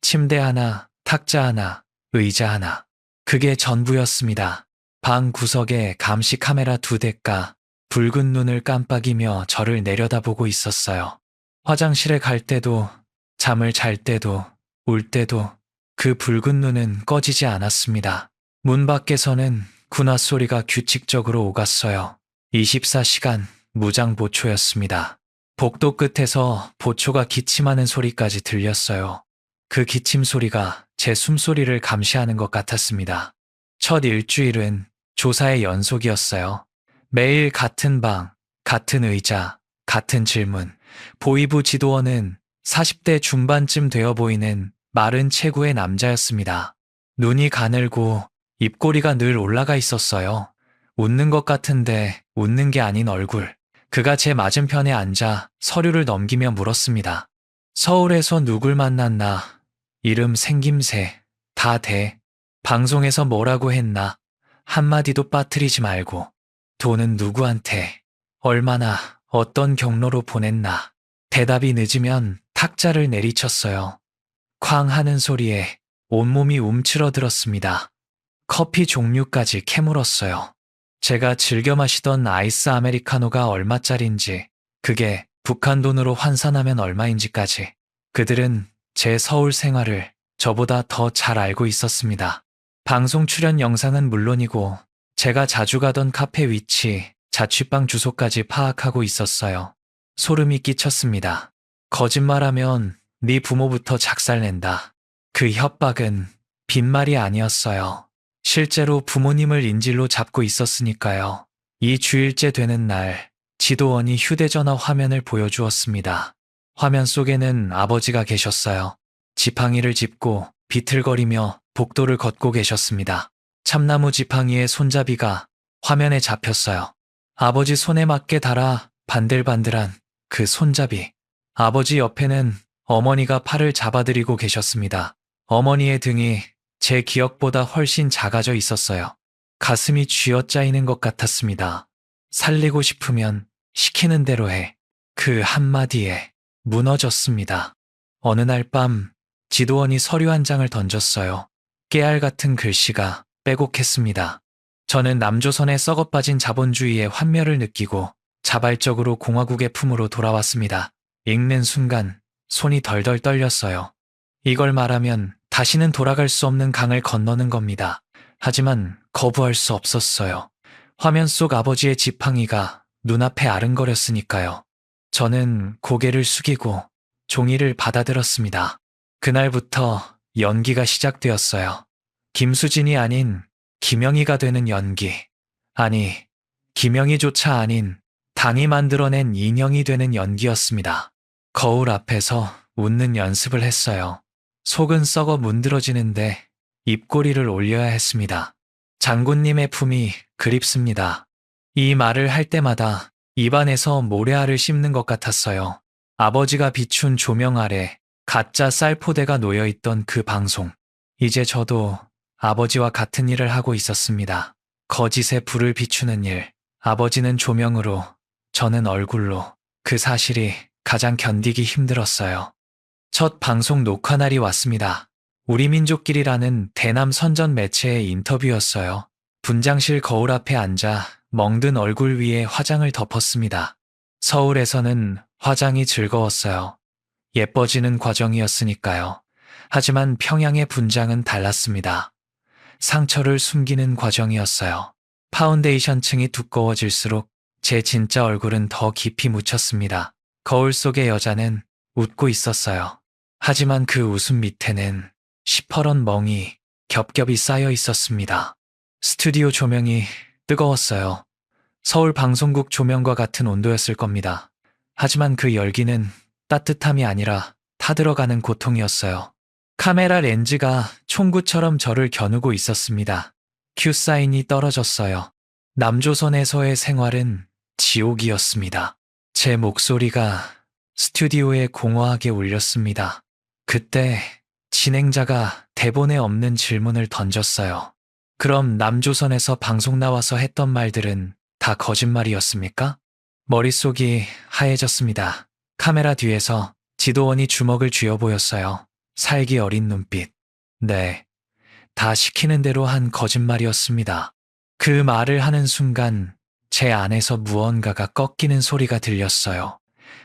침대 하나, 탁자 하나, 의자 하나. 그게 전부였습니다. 방 구석에 감시 카메라 2대가 붉은 눈을 깜빡이며 저를 내려다보고 있었어요. 화장실에 갈 때도, 잠을 잘 때도, 울 때도 그 붉은 눈은 꺼지지 않았습니다. 문 밖에서는 군화 소리가 규칙적으로 오갔어요. 24시간 무장보초였습니다. 복도 끝에서 보초가 기침하는 소리까지 들렸어요. 그 기침 소리가 제 숨소리를 감시하는 것 같았습니다. 첫 일주일은 조사의 연속이었어요. 매일 같은 방, 같은 의자, 같은 질문. 보위부 지도원은 40대 중반쯤 되어 보이는 마른 체구의 남자였습니다. 눈이 가늘고 입꼬리가 늘 올라가 있었어요. 웃는 것 같은데 웃는 게 아닌 얼굴. 그가 제 맞은편에 앉아 서류를 넘기며 물었습니다. 서울에서 누굴 만났나? 이름 생김새 다 돼. 방송에서 뭐라고 했나? 한마디도 빠뜨리지 말고. 돈은 누구한테? 얼마나 어떤 경로로 보냈나? 대답이 늦으면 탁자를 내리쳤어요. 쾅 하는 소리에 온몸이 움츠러들었습니다. 커피 종류까지 캐물었어요. 제가 즐겨 마시던 아이스 아메리카노가 얼마짜린지, 그게 북한 돈으로 환산하면 얼마인지까지. 그들은 제 서울 생활을 저보다 더 잘 알고 있었습니다. 방송 출연 영상은 물론이고 제가 자주 가던 카페 위치, 자취방 주소까지 파악하고 있었어요. 소름이 끼쳤습니다. 거짓말하면 네 부모부터 작살낸다. 그 협박은 빈말이 아니었어요. 실제로 부모님을 인질로 잡고 있었으니까요. 이 주일째 되는 날, 지도원이 휴대전화 화면을 보여주었습니다. 화면 속에는 아버지가 계셨어요. 지팡이를 짚고 비틀거리며 복도를 걷고 계셨습니다. 참나무 지팡이의 손잡이가 화면에 잡혔어요. 아버지 손에 맞게 달아 반들반들한 그 손잡이. 아버지 옆에는 어머니가 팔을 잡아들이고 계셨습니다. 어머니의 등이 제 기억보다 훨씬 작아져 있었어요. 가슴이 쥐어짜이는 것 같았습니다. 살리고 싶으면 시키는 대로 해. 그 한마디에 무너졌습니다. 어느 날 밤 지도원이 서류 한 장을 던졌어요. 깨알 같은 글씨가 빼곡했습니다. 저는 남조선의 썩어빠진 자본주의의 환멸을 느끼고 자발적으로 공화국의 품으로 돌아왔습니다. 읽는 순간 손이 덜덜 떨렸어요. 이걸 말하면 다시는 돌아갈 수 없는 강을 건너는 겁니다. 하지만 거부할 수 없었어요. 화면 속 아버지의 지팡이가 눈앞에 아른거렸으니까요. 저는 고개를 숙이고 종이를 받아들었습니다. 그날부터 연기가 시작되었어요. 김수진이 아닌 김영희가 되는 연기. 아니, 김영희조차 아닌 당이 만들어낸 인형이 되는 연기였습니다. 거울 앞에서 웃는 연습을 했어요. 속은 썩어 문드러지는데 입꼬리를 올려야 했습니다. 장군님의 품이 그립습니다. 이 말을 할 때마다 입안에서 모래알을 씹는 것 같았어요. 아버지가 비춘 조명 아래 가짜 쌀포대가 놓여있던 그 방송. 이제 저도 아버지와 같은 일을 하고 있었습니다. 거짓에 불을 비추는 일. 아버지는 조명으로, 저는 얼굴로. 그 사실이 가장 견디기 힘들었어요. 첫 방송 녹화 날이 왔습니다. 우리 민족끼리라는 대남 선전 매체의 인터뷰였어요. 분장실 거울 앞에 앉아 멍든 얼굴 위에 화장을 덮었습니다. 서울에서는 화장이 즐거웠어요. 예뻐지는 과정이었으니까요. 하지만 평양의 분장은 달랐습니다. 상처를 숨기는 과정이었어요. 파운데이션 층이 두꺼워질수록 제 진짜 얼굴은 더 깊이 묻혔습니다. 거울 속의 여자는 웃고 있었어요. 하지만 그 웃음 밑에는 시퍼런 멍이 겹겹이 쌓여 있었습니다. 스튜디오 조명이 뜨거웠어요. 서울 방송국 조명과 같은 온도였을 겁니다. 하지만 그 열기는 따뜻함이 아니라 타들어가는 고통이었어요. 카메라 렌즈가 총구처럼 저를 겨누고 있었습니다. 큐 사인이 떨어졌어요. 남조선에서의 생활은 지옥이었습니다. 제 목소리가 스튜디오에 공허하게 울렸습니다. 그때 진행자가 대본에 없는 질문을 던졌어요. 그럼 남조선에서 방송 나와서 했던 말들은 다 거짓말이었습니까? 머릿속이 하얘졌습니다. 카메라 뒤에서 지도원이 주먹을 쥐어 보였어요. 살기 어린 눈빛. 네, 다 시키는 대로 한 거짓말이었습니다. 그 말을 하는 순간 제 안에서 무언가가 꺾이는 소리가 들렸어요.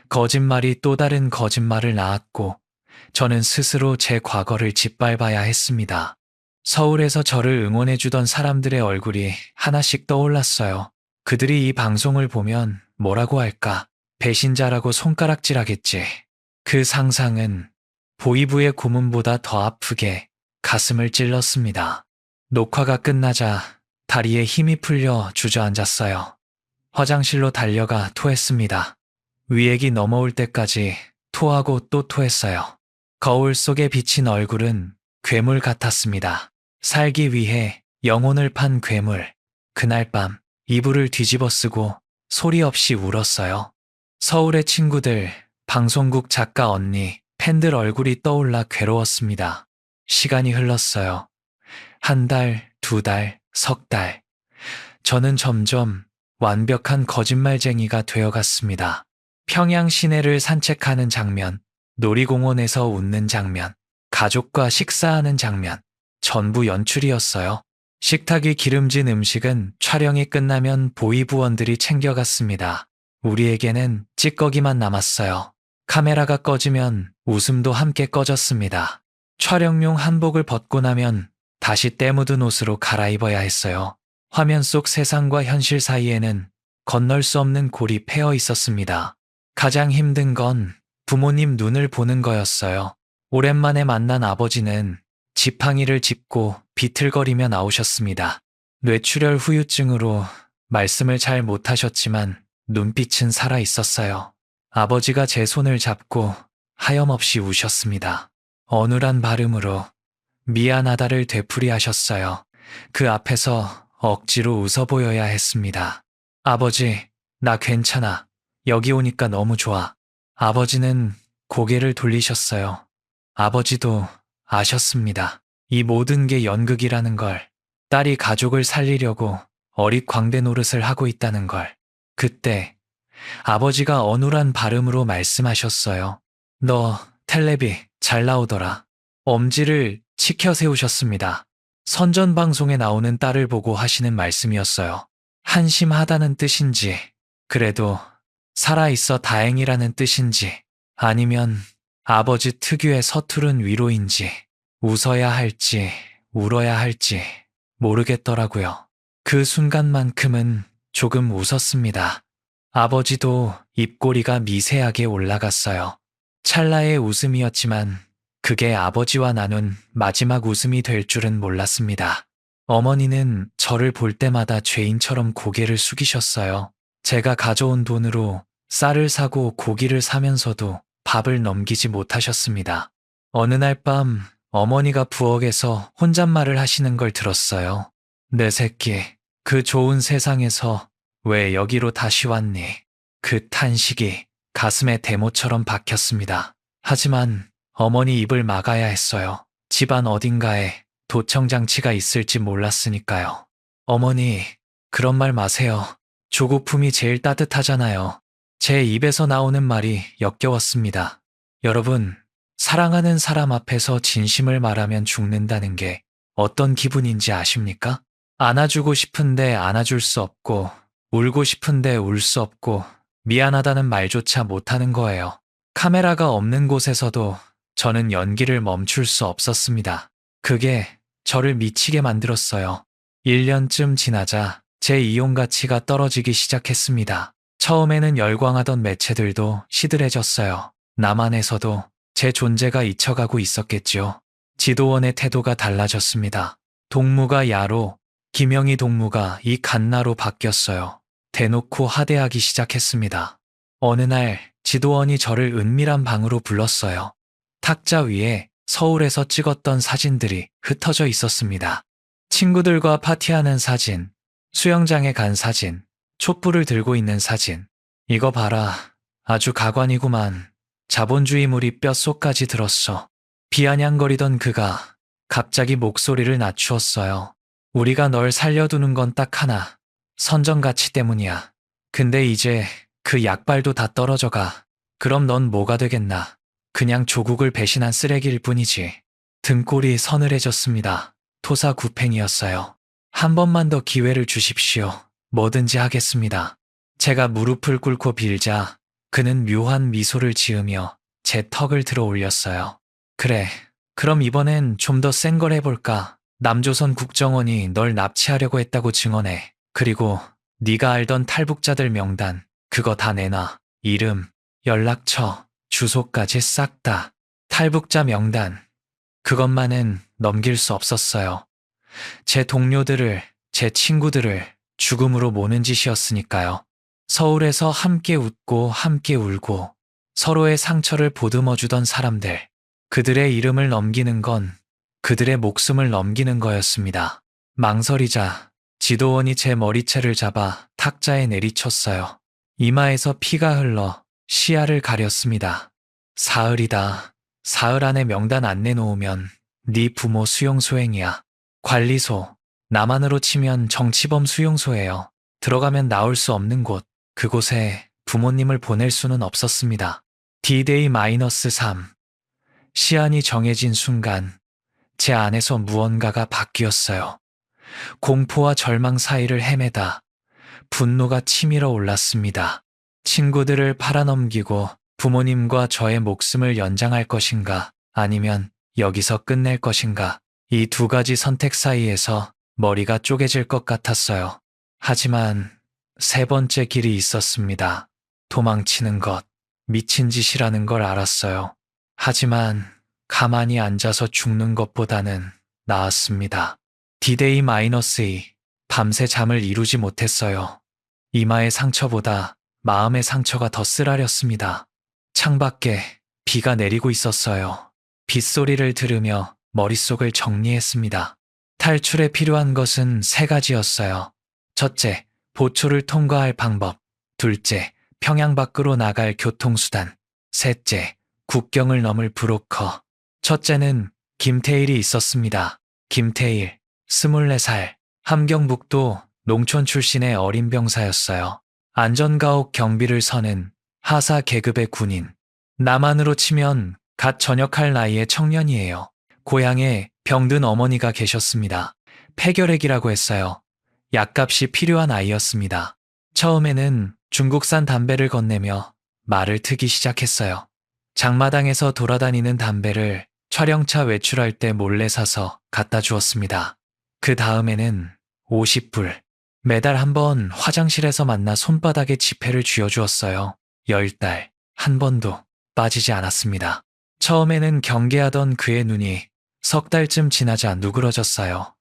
거짓말이 또 다른 거짓말을 낳았고 저는 스스로 제 과거를 짓밟아야 했습니다. 서울에서 저를 응원해주던 사람들의 얼굴이 하나씩 떠올랐어요. 그들이 이 방송을 보면 뭐라고 할까? 배신자라고 손가락질하겠지. 그 상상은 보이부의 고문보다 더 아프게 가슴을 찔렀습니다. 녹화가 끝나자 다리에 힘이 풀려 주저앉았어요. 화장실로 달려가 토했습니다. 위액이 넘어올 때까지 토하고 또 토했어요. 거울 속에 비친 얼굴은 괴물 같았습니다. 살기 위해 영혼을 판 괴물. 그날 밤 이불을 뒤집어 쓰고 소리 없이 울었어요. 서울의 친구들, 방송국 작가 언니, 팬들 얼굴이 떠올라 괴로웠습니다. 시간이 흘렀어요. 한 달, 두 달, 석 달. 저는 점점 완벽한 거짓말쟁이가 되어갔습니다. 평양 시내를 산책하는 장면, 놀이공원에서 웃는 장면, 가족과 식사하는 장면, 전부 연출이었어요. 식탁이 기름진 음식은 촬영이 끝나면 보이부원들이 챙겨갔습니다. 우리에게는 찌꺼기만 남았어요. 카메라가 꺼지면 웃음도 함께 꺼졌습니다. 촬영용 한복을 벗고 나면 다시 때 묻은 옷으로 갈아입어야 했어요. 화면 속 세상과 현실 사이에는 건널 수 없는 골이 패어 있었습니다. 가장 힘든 건 부모님 눈을 보는 거였어요. 오랜만에 만난 아버지는 지팡이를 짚고 비틀거리며 나오셨습니다. 뇌출혈 후유증으로 말씀을 잘 못하셨지만 눈빛은 살아 있었어요. 아버지가 제 손을 잡고 하염없이 우셨습니다. 어눌한 발음으로 미안하다를 되풀이하셨어요. 그 앞에서 억지로 웃어 보여야 했습니다. 아버지, 나 괜찮아. 여기 오니까 너무 좋아. 아버지는 고개를 돌리셨어요. 아버지도 아셨습니다. 이 모든 게 연극이라는 걸, 딸이 가족을 살리려고 어릿광대 노릇을 하고 있다는 걸. 그때 아버지가 어눌한 발음으로 말씀하셨어요. 너 텔레비 잘 나오더라. 엄지를 치켜 세우셨습니다. 선전방송에 나오는 딸을 보고 하시는 말씀이었어요. 한심하다는 뜻인지, 그래도 살아있어 다행이라는 뜻인지, 아니면 아버지 특유의 서투른 위로인지, 웃어야 할지, 울어야 할지 모르겠더라고요. 그 순간만큼은 조금 웃었습니다. 아버지도 입꼬리가 미세하게 올라갔어요. 찰나의 웃음이었지만 그게 아버지와 나눈 마지막 웃음이 될 줄은 몰랐습니다. 어머니는 저를 볼 때마다 죄인처럼 고개를 숙이셨어요. 제가 가져온 돈으로 쌀을 사고 고기를 사면서도 밥을 넘기지 못하셨습니다. 어느 날 밤 어머니가 부엌에서 혼잣말을 하시는 걸 들었어요. 내 새끼, 그 좋은 세상에서 왜 여기로 다시 왔니? 그 탄식이 가슴에 대모처럼 박혔습니다. 하지만 어머니 입을 막아야 했어요. 집안 어딘가에 도청장치가 있을지 몰랐으니까요. 어머니, 그런 말 마세요. 조고품이 제일 따뜻하잖아요. 제 입에서 나오는 말이 역겨웠습니다. 여러분, 사랑하는 사람 앞에서 진심을 말하면 죽는다는 게 어떤 기분인지 아십니까? 안아주고 싶은데 안아줄 수 없고, 울고 싶은데 울 수 없고, 미안하다는 말조차 못하는 거예요. 카메라가 없는 곳에서도 저는 연기를 멈출 수 없었습니다. 그게 저를 미치게 만들었어요. 1년쯤 지나자 제 이용 가치가 떨어지기 시작했습니다. 처음에는 열광하던 매체들도 시들해졌어요. 남한에서도 제 존재가 잊혀가고 있었겠죠. 지도원의 태도가 달라졌습니다. 동무가 야로, 김영희 동무가 이 갓나로 바뀌었어요. 대놓고 하대하기 시작했습니다. 어느 날 지도원이 저를 은밀한 방으로 불렀어요. 탁자 위에 서울에서 찍었던 사진들이 흩어져 있었습니다. 친구들과 파티하는 사진, 수영장에 간 사진, 촛불을 들고 있는 사진. 이거 봐라. 아주 가관이구만. 자본주의물이 뼛속까지 들었어. 비아냥거리던 그가 갑자기 목소리를 낮추었어요. 우리가 널 살려두는 건 딱 하나. 선정가치 때문이야. 근데 이제 그 약발도 다 떨어져가. 그럼 넌 뭐가 되겠나. 그냥 조국을 배신한 쓰레기일 뿐이지. 등골이 서늘해졌습니다. 토사구팽이었어요. 한 번만 더 기회를 주십시오. 뭐든지 하겠습니다. 제가 무릎을 꿇고 빌자 그는 묘한 미소를 지으며 제 턱을 들어 올렸어요. 그래, 그럼 이번엔 좀 더 센 걸 해볼까? 남조선 국정원이 널 납치하려고 했다고 증언해. 그리고 네가 알던 탈북자들 명단, 그거 다 내놔. 이름, 연락처, 주소까지 싹 다. 탈북자 명단. 그것만은 넘길 수 없었어요. 제 동료들을, 제 친구들을 죽음으로 모는 짓이었으니까요. 서울에서 함께 웃고 함께 울고 서로의 상처를 보듬어주던 사람들. 그들의 이름을 넘기는 건 그들의 목숨을 넘기는 거였습니다. 망설이자 지도원이 제 머리채를 잡아 탁자에 내리쳤어요. 이마에서 피가 흘러 시야를 가렸습니다. 사흘이다. 사흘 안에 명단 안 내놓으면 네 부모 수용소행이야. 관리소, 남한으로 치면 정치범 수용소예요. 들어가면 나올 수 없는 곳, 그곳에 부모님을 보낼 수는 없었습니다. D-3. 시한이 정해진 순간 제 안에서 무언가가 바뀌었어요. 공포와 절망 사이를 헤매다 분노가 치밀어 올랐습니다. 친구들을 팔아넘기고 부모님과 저의 목숨을 연장할 것인가 아니면 여기서 끝낼 것인가 이 두 가지 선택 사이에서 머리가 쪼개질 것 같았어요. 하지만 세 번째 길이 있었습니다. 도망치는 것, 미친 짓이라는 걸 알았어요. 하지만 가만히 앉아서 죽는 것보다는 나았습니다. D-2. 밤새 잠을 이루지 못했어요. 이마의 상처보다 마음의 상처가 더 쓰라렸습니다. 창밖에 비가 내리고 있었어요. 빗소리를 들으며 머릿속을 정리했습니다. 탈출에 필요한 것은 세 가지였어요. 첫째, 보초를 통과할 방법. 둘째, 평양 밖으로 나갈 교통수단. 셋째, 국경을 넘을 브로커. 첫째는 김태일이 있었습니다. 김태일, 24살, 함경북도 농촌 출신의 어린 병사였어요. 안전가옥 경비를 서는 하사 계급의 군인. 남한으로 치면 갓 전역할 나이의 청년이에요. 고향에 병든 어머니가 계셨습니다. 폐결핵이라고 했어요. 약값이 필요한 아이였습니다. 처음에는 중국산 담배를 건네며 말을 트기 시작했어요. 장마당에서 돌아다니는 담배를 촬영차 외출할 때 몰래 사서 갖다 주었습니다. 그 다음에는 50불. 매달 한 번 화장실에서 만나 손바닥에 지폐를 쥐어주었어요. 10달, 한 번도 빠지지 않았습니다. 처음에는 경계하던 그의 눈이 석 달쯤 지나자 누그러졌어요.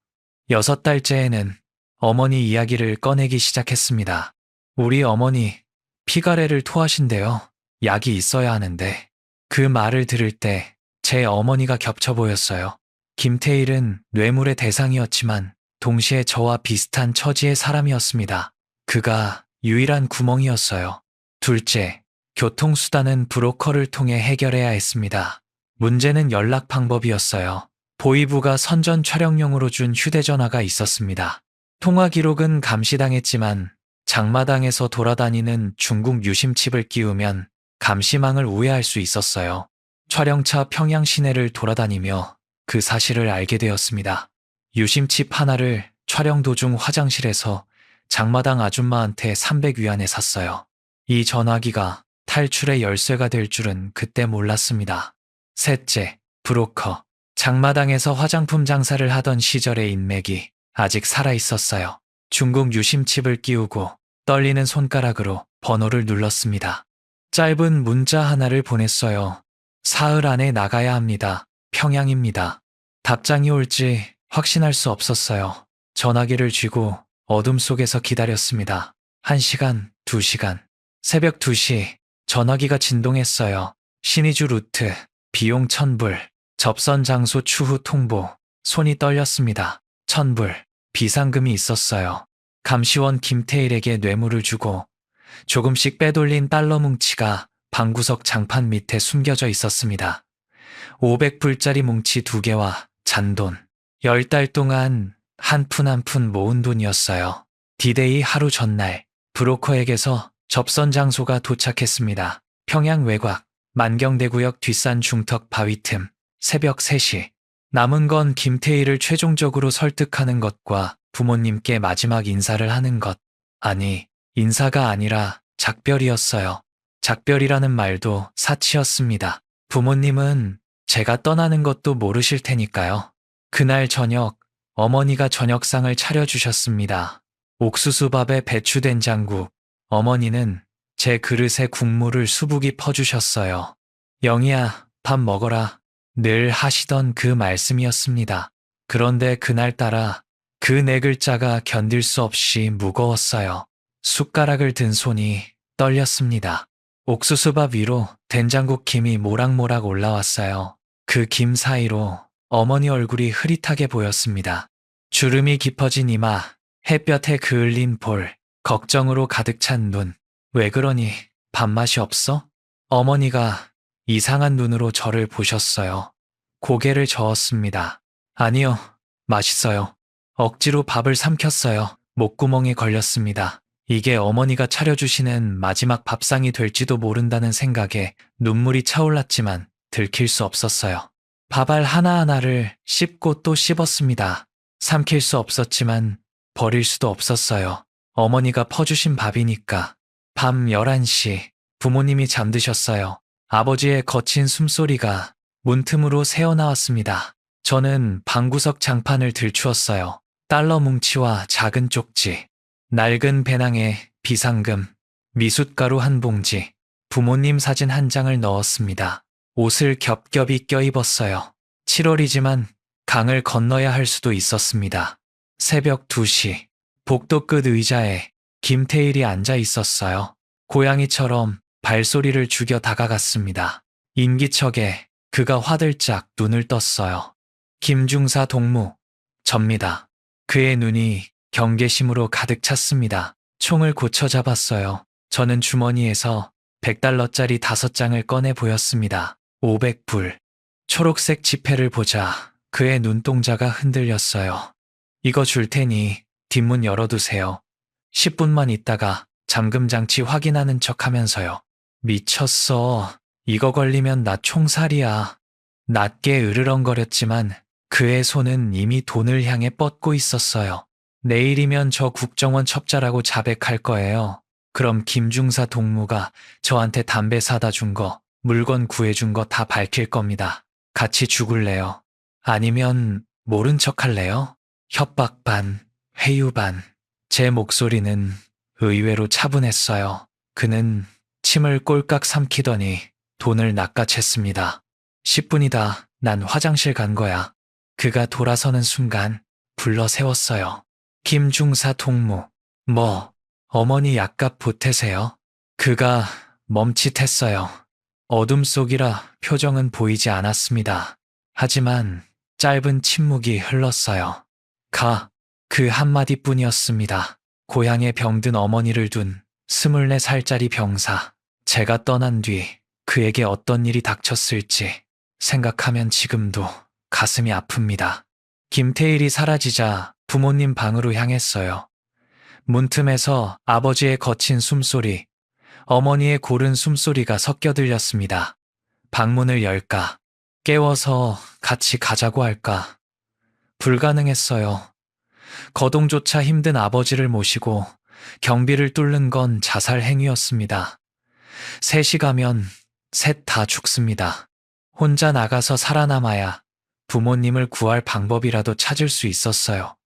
6달째에는 어머니 이야기를 꺼내기 시작했습니다. 우리 어머니 피가래를 토하신대요. 약이 있어야 하는데. 그 말을 들을 때 제 어머니가 겹쳐 보였어요. 김태일은 뇌물의 대상이었지만 동시에 저와 비슷한 처지의 사람이었습니다. 그가 유일한 구멍이었어요. 둘째, 교통수단은 브로커를 통해 해결해야 했습니다. 문제는 연락 방법이었어요. 보이부가 선전 촬영용으로 준 휴대전화가 있었습니다. 통화 기록은 감시당했지만 장마당에서 돌아다니는 중국 유심칩을 끼우면 감시망을 우회할 수 있었어요. 촬영차 평양 시내를 돌아다니며 그 사실을 알게 되었습니다. 유심칩 하나를 촬영 도중 화장실에서 장마당 아줌마한테 300위안에 샀어요. 이 전화기가 탈출의 열쇠가 될 줄은 그때 몰랐습니다. 셋째, 브로커. 장마당에서 화장품 장사를 하던 시절의 인맥이 아직 살아있었어요. 중국 유심칩을 끼우고 떨리는 손가락으로 번호를 눌렀습니다. 짧은 문자 하나를 보냈어요. 사흘 안에 나가야 합니다. 평양입니다. 답장이 올지 확신할 수 없었어요. 전화기를 쥐고 어둠 속에서 기다렸습니다. 1시간, 2시간. 새벽 2시, 전화기가 진동했어요. 신의주 루트, 비용 1,000불, 접선 장소 추후 통보. 손이 떨렸습니다. 1,000불, 비상금이 있었어요. 감시원 김태일에게 뇌물을 주고 조금씩 빼돌린 달러 뭉치가 방구석 장판 밑에 숨겨져 있었습니다. 500불짜리 뭉치 2개와 잔돈. 10달 동안 한 푼 한 푼 모은 돈이었어요. 디데이 하루 전날 브로커에게서 접선 장소가 도착했습니다. 평양 외곽 만경대구역 뒷산 중턱 바위 틈. 새벽 3시. 남은 건 김태희를 최종적으로 설득하는 것과 부모님께 마지막 인사를 하는 것. 아니, 인사가 아니라 작별이었어요. 작별이라는 말도 사치였습니다. 부모님은 제가 떠나는 것도 모르실 테니까요. 그날 저녁, 어머니가 저녁상을 차려주셨습니다. 옥수수밥에 배추된장국. 어머니는 제 그릇에 국물을 수북이 퍼주셨어요. 영희야, 밥 먹어라. 늘 하시던 그 말씀이었습니다. 그런데 그날따라 그 네 글자가 견딜 수 없이 무거웠어요. 숟가락을 든 손이 떨렸습니다. 옥수수밥 위로 된장국 김이 모락모락 올라왔어요. 그 김 사이로 어머니 얼굴이 흐릿하게 보였습니다. 주름이 깊어진 이마, 햇볕에 그을린 볼, 걱정으로 가득 찬 눈. 왜 그러니? 밥맛이 없어? 어머니가 이상한 눈으로 저를 보셨어요. 고개를 저었습니다. 아니요, 맛있어요. 억지로 밥을 삼켰어요. 목구멍에 걸렸습니다. 이게 어머니가 차려주시는 마지막 밥상이 될지도 모른다는 생각에 눈물이 차올랐지만 들킬 수 없었어요. 밥알 하나하나를 씹고 또 씹었습니다. 삼킬 수 없었지만 버릴 수도 없었어요. 어머니가 퍼주신 밥이니까. 밤 11시, 부모님이 잠드셨어요. 아버지의 거친 숨소리가 문틈으로 새어나왔습니다. 저는 방구석 장판을 들추었어요. 달러 뭉치와 작은 쪽지, 낡은 배낭에 비상금, 미숫가루 한 봉지, 부모님 사진 한 장을 넣었습니다. 옷을 겹겹이 껴입었어요. 7월이지만 강을 건너야 할 수도 있었습니다. 새벽 2시, 복도 끝 의자에 김태일이 앉아 있었어요. 고양이처럼 발소리를 죽여 다가갔습니다. 인기척에 그가 화들짝 눈을 떴어요. 김중사 동무, 접니다. 그의 눈이 경계심으로 가득 찼습니다. 총을 고쳐 잡았어요. 저는 주머니에서 100달러짜리 5장을 꺼내 보였습니다. 500불. 초록색 지폐를 보자 그의 눈동자가 흔들렸어요. 이거 줄 테니 뒷문 열어두세요. 10분만 있다가 잠금 장치 확인하는 척 하면서요. 미쳤어. 이거 걸리면 나 총살이야. 낮게 으르렁거렸지만 그의 손은 이미 돈을 향해 뻗고 있었어요. 내일이면 저 국정원 첩자라고 자백할 거예요. 그럼 김중사 동무가 저한테 담배 사다 준 거, 물건 구해준 거 다 밝힐 겁니다. 같이 죽을래요? 아니면 모른 척 할래요? 협박 반, 회유 반. 제 목소리는 의외로 차분했어요. 그는 침을 꼴깍 삼키더니 돈을 낚아챘습니다. 10분이다. 난 화장실 간 거야. 그가 돌아서는 순간 불러 세웠어요. 김중사 동무. 뭐, 어머니 약값 보태세요? 그가 멈칫했어요. 어둠 속이라 표정은 보이지 않았습니다. 하지만 짧은 침묵이 흘렀어요. 가. 그 한마디뿐이었습니다. 고향에 병든 어머니를 둔 24살짜리 병사. 제가 떠난 뒤 그에게 어떤 일이 닥쳤을지 생각하면 지금도 가슴이 아픕니다. 김태일이 사라지자 부모님 방으로 향했어요. 문틈에서 아버지의 거친 숨소리, 어머니의 고른 숨소리가 섞여 들렸습니다. 방문을 열까? 깨워서 같이 가자고 할까? 불가능했어요. 거동조차 힘든 아버지를 모시고 경비를 뚫는 건 자살 행위였습니다. 셋이 가면 셋 다 죽습니다. 혼자 나가서 살아남아야 부모님을 구할 방법이라도 찾을 수 있었어요.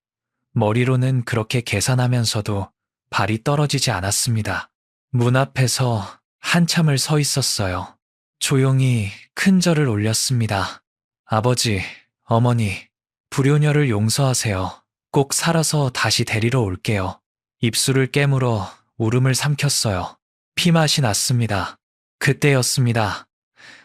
머리로는 그렇게 계산하면서도 발이 떨어지지 않았습니다. 문 앞에서 한참을 서 있었어요. 조용히 큰 절을 올렸습니다. 아버지, 어머니, 불효녀를 용서하세요. 꼭 살아서 다시 데리러 올게요. 입술을 깨물어 울음을 삼켰어요. 피맛이 났습니다. 그때였습니다.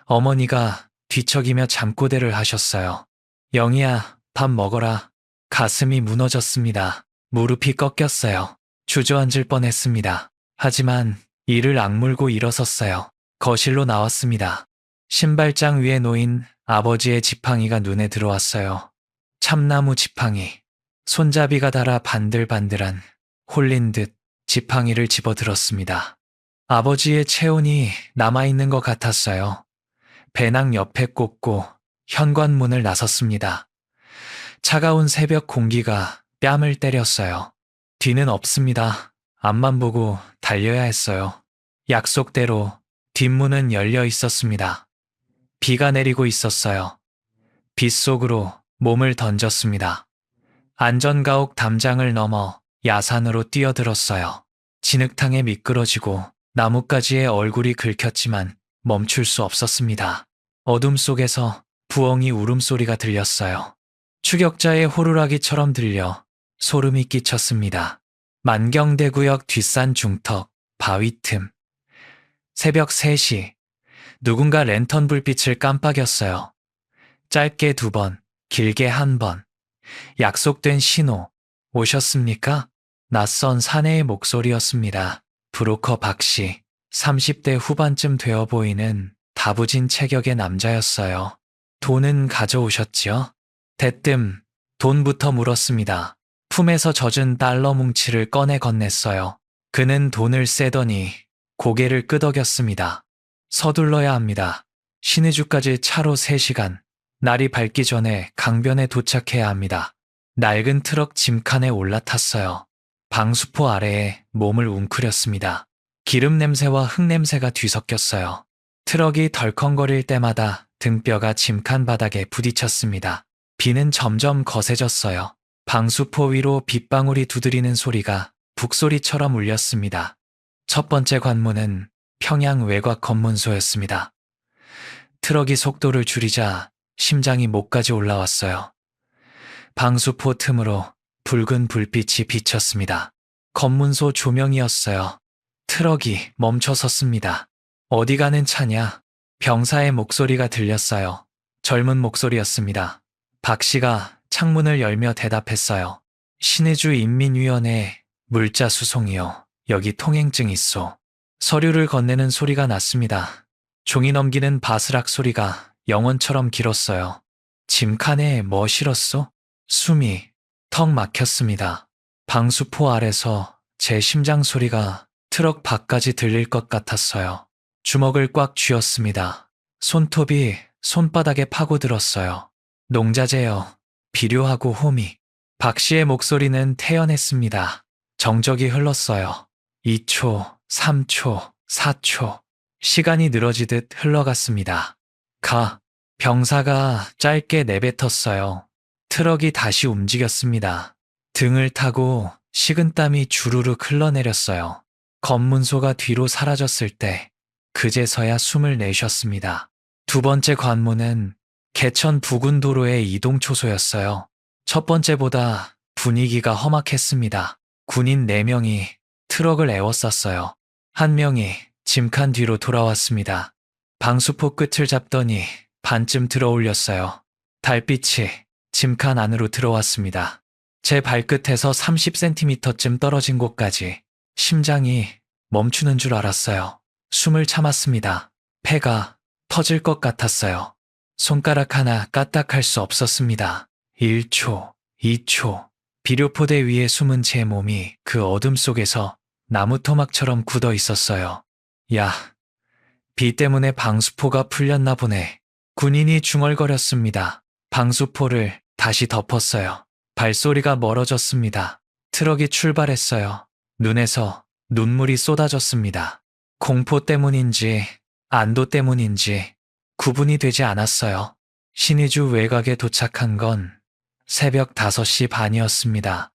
어머니가 뒤척이며 잠꼬대를 하셨어요. 영희야, 밥 먹어라. 가슴이 무너졌습니다. 무릎이 꺾였어요. 주저앉을 뻔했습니다. 하지만 이를 악물고 일어섰어요. 거실로 나왔습니다. 신발장 위에 놓인 아버지의 지팡이가 눈에 들어왔어요. 참나무 지팡이. 손잡이가 닳아 반들반들한 홀린 듯 지팡이를 집어들었습니다. 아버지의 체온이 남아있는 것 같았어요. 배낭 옆에 꽂고 현관문을 나섰습니다. 차가운 새벽 공기가 뺨을 때렸어요. 뒤는 없습니다. 앞만 보고 달려야 했어요. 약속대로 뒷문은 열려 있었습니다. 비가 내리고 있었어요. 빗속으로 몸을 던졌습니다. 안전가옥 담장을 넘어 야산으로 뛰어들었어요. 진흙탕에 미끄러지고 나뭇가지에 얼굴이 긁혔지만 멈출 수 없었습니다. 어둠 속에서 부엉이 울음소리가 들렸어요. 추격자의 호루라기처럼 들려 소름이 끼쳤습니다. 만경대구역 뒷산 중턱, 바위 틈. 새벽 3시, 누군가 랜턴 불빛을 깜빡였어요. 짧게 2번, 길게 1번. 약속된 신호, 오셨습니까? 낯선 사내의 목소리였습니다. 브로커 박씨, 30대 후반쯤 되어 보이는 다부진 체격의 남자였어요. 돈은 가져오셨지요? 대뜸 돈부터 물었습니다. 품에서 젖은 달러 뭉치를 꺼내 건넸어요. 그는 돈을 쎄더니 고개를 끄덕였습니다. 서둘러야 합니다. 신의주까지 차로 3시간. 날이 밝기 전에 강변에 도착해야 합니다. 낡은 트럭 짐칸에 올라탔어요. 방수포 아래에 몸을 웅크렸습니다. 기름 냄새와 흙 냄새가 뒤섞였어요. 트럭이 덜컹거릴 때마다 등뼈가 짐칸 바닥에 부딪혔습니다. 비는 점점 거세졌어요. 방수포 위로 빗방울이 두드리는 소리가 북소리처럼 울렸습니다. 첫 번째 관문은 평양 외곽 검문소였습니다. 트럭이 속도를 줄이자 심장이 목까지 올라왔어요. 방수포 틈으로 붉은 불빛이 비쳤습니다. 검문소 조명이었어요. 트럭이 멈춰 섰습니다. 어디 가는 차냐? 병사의 목소리가 들렸어요. 젊은 목소리였습니다. 박 씨가 창문을 열며 대답했어요. 신의주 인민위원회 물자 수송이요. 여기 통행증 있소. 서류를 건네는 소리가 났습니다. 종이 넘기는 바스락 소리가 영원처럼 길었어요. 짐칸에 뭐 실었소? 숨이 턱 막혔습니다. 방수포 아래서 제 심장 소리가 트럭 밖까지 들릴 것 같았어요. 주먹을 꽉 쥐었습니다. 손톱이 손바닥에 파고들었어요. 농자재요. 비료하고 호미. 박 씨의 목소리는 태연했습니다. 정적이 흘렀어요. 2초, 3초, 4초. 시간이 늘어지듯 흘러갔습니다. 병사가 짧게 내뱉었어요. 트럭이 다시 움직였습니다. 등을 타고 식은땀이 주르륵 흘러내렸어요. 검문소가 뒤로 사라졌을 때 그제서야 숨을 내쉬었습니다. 두 번째 관문은 개천 부근 도로의 이동초소였어요. 첫 번째보다 분위기가 험악했습니다. 군인 4명이 트럭을 에워쌌어요. 한 명이 짐칸 뒤로 돌아왔습니다. 방수포 끝을 잡더니 반쯤 들어올렸어요. 달빛이 짐칸 안으로 들어왔습니다. 제 발끝에서 30cm쯤 떨어진 곳까지 심장이 멈추는 줄 알았어요. 숨을 참았습니다. 폐가 터질 것 같았어요. 손가락 하나 까딱할 수 없었습니다. 1초, 2초. 비료포대 위에 숨은 제 몸이 그 어둠 속에서 나무 토막처럼 굳어 있었어요. 야, 비 때문에 방수포가 풀렸나 보네. 군인이 중얼거렸습니다. 방수포를 다시 덮었어요. 발소리가 멀어졌습니다. 트럭이 출발했어요. 눈에서 눈물이 쏟아졌습니다. 공포 때문인지 안도 때문인지 구분이 되지 않았어요. 신의주 외곽에 도착한 건 새벽 5시 반이었습니다.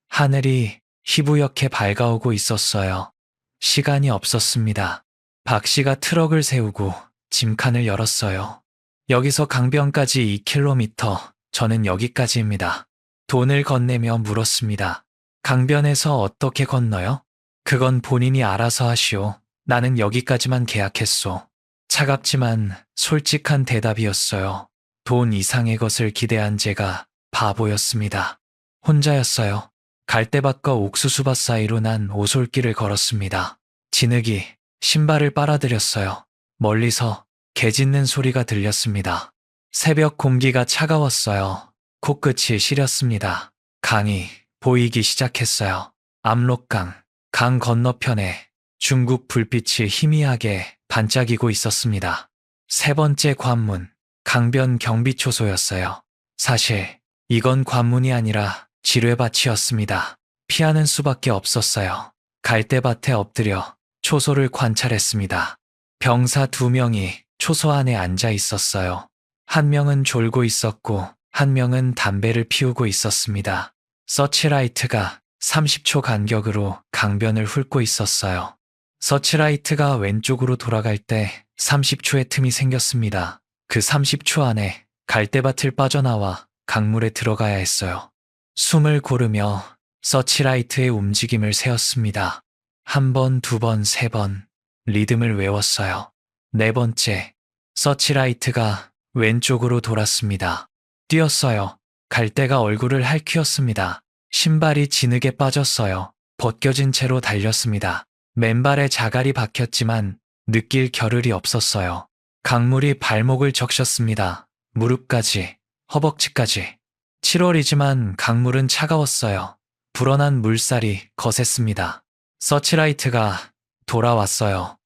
하늘이 희부옇게 밝아오고 있었어요. 시간이 없었습니다. 박 씨가 트럭을 세우고 짐칸을 열었어요. 여기서 강변까지 2km, 저는 여기까지입니다. 돈을 건네며 물었습니다. 강변에서 어떻게 건너요? 그건 본인이 알아서 하시오. 나는 여기까지만 계약했소. 차갑지만 솔직한 대답이었어요. 돈 이상의 것을 기대한 제가 바보였습니다. 혼자였어요. 갈대밭과 옥수수밭 사이로 난 오솔길을 걸었습니다. 진흙이 신발을 빨아들였어요. 멀리서 개 짖는 소리가 들렸습니다. 새벽 공기가 차가웠어요. 코끝이 시렸습니다. 강이 보이기 시작했어요. 압록강, 강 건너편에 중국 불빛이 희미하게 반짝이고 있었습니다. 세 번째 관문, 강변 경비초소였어요. 사실 이건 관문이 아니라 지뢰밭이었습니다. 피하는 수밖에 없었어요. 갈대밭에 엎드려 초소를 관찰했습니다. 병사 2명이 초소 안에 앉아 있었어요. 한 명은 졸고 있었고 한 명은 담배를 피우고 있었습니다. 서치라이트가 30초 간격으로 강변을 훑고 있었어요. 서치라이트가 왼쪽으로 돌아갈 때 30초의 틈이 생겼습니다. 그 30초 안에 갈대밭을 빠져나와 강물에 들어가야 했어요. 숨을 고르며 서치라이트의 움직임을 세었습니다. 1번, 2번, 3번 리듬을 외웠어요. 네 번째, 서치라이트가 왼쪽으로 돌았습니다. 뛰었어요. 갈대가 얼굴을 핥히었습니다. 신발이 진흙에 빠졌어요. 벗겨진 채로 달렸습니다. 맨발에 자갈이 박혔지만 느낄 겨를이 없었어요. 강물이 발목을 적셨습니다. 무릎까지, 허벅지까지. 7월이지만 강물은 차가웠어요. 불어난 물살이 거셌습니다. 서치라이트가 돌아왔어요.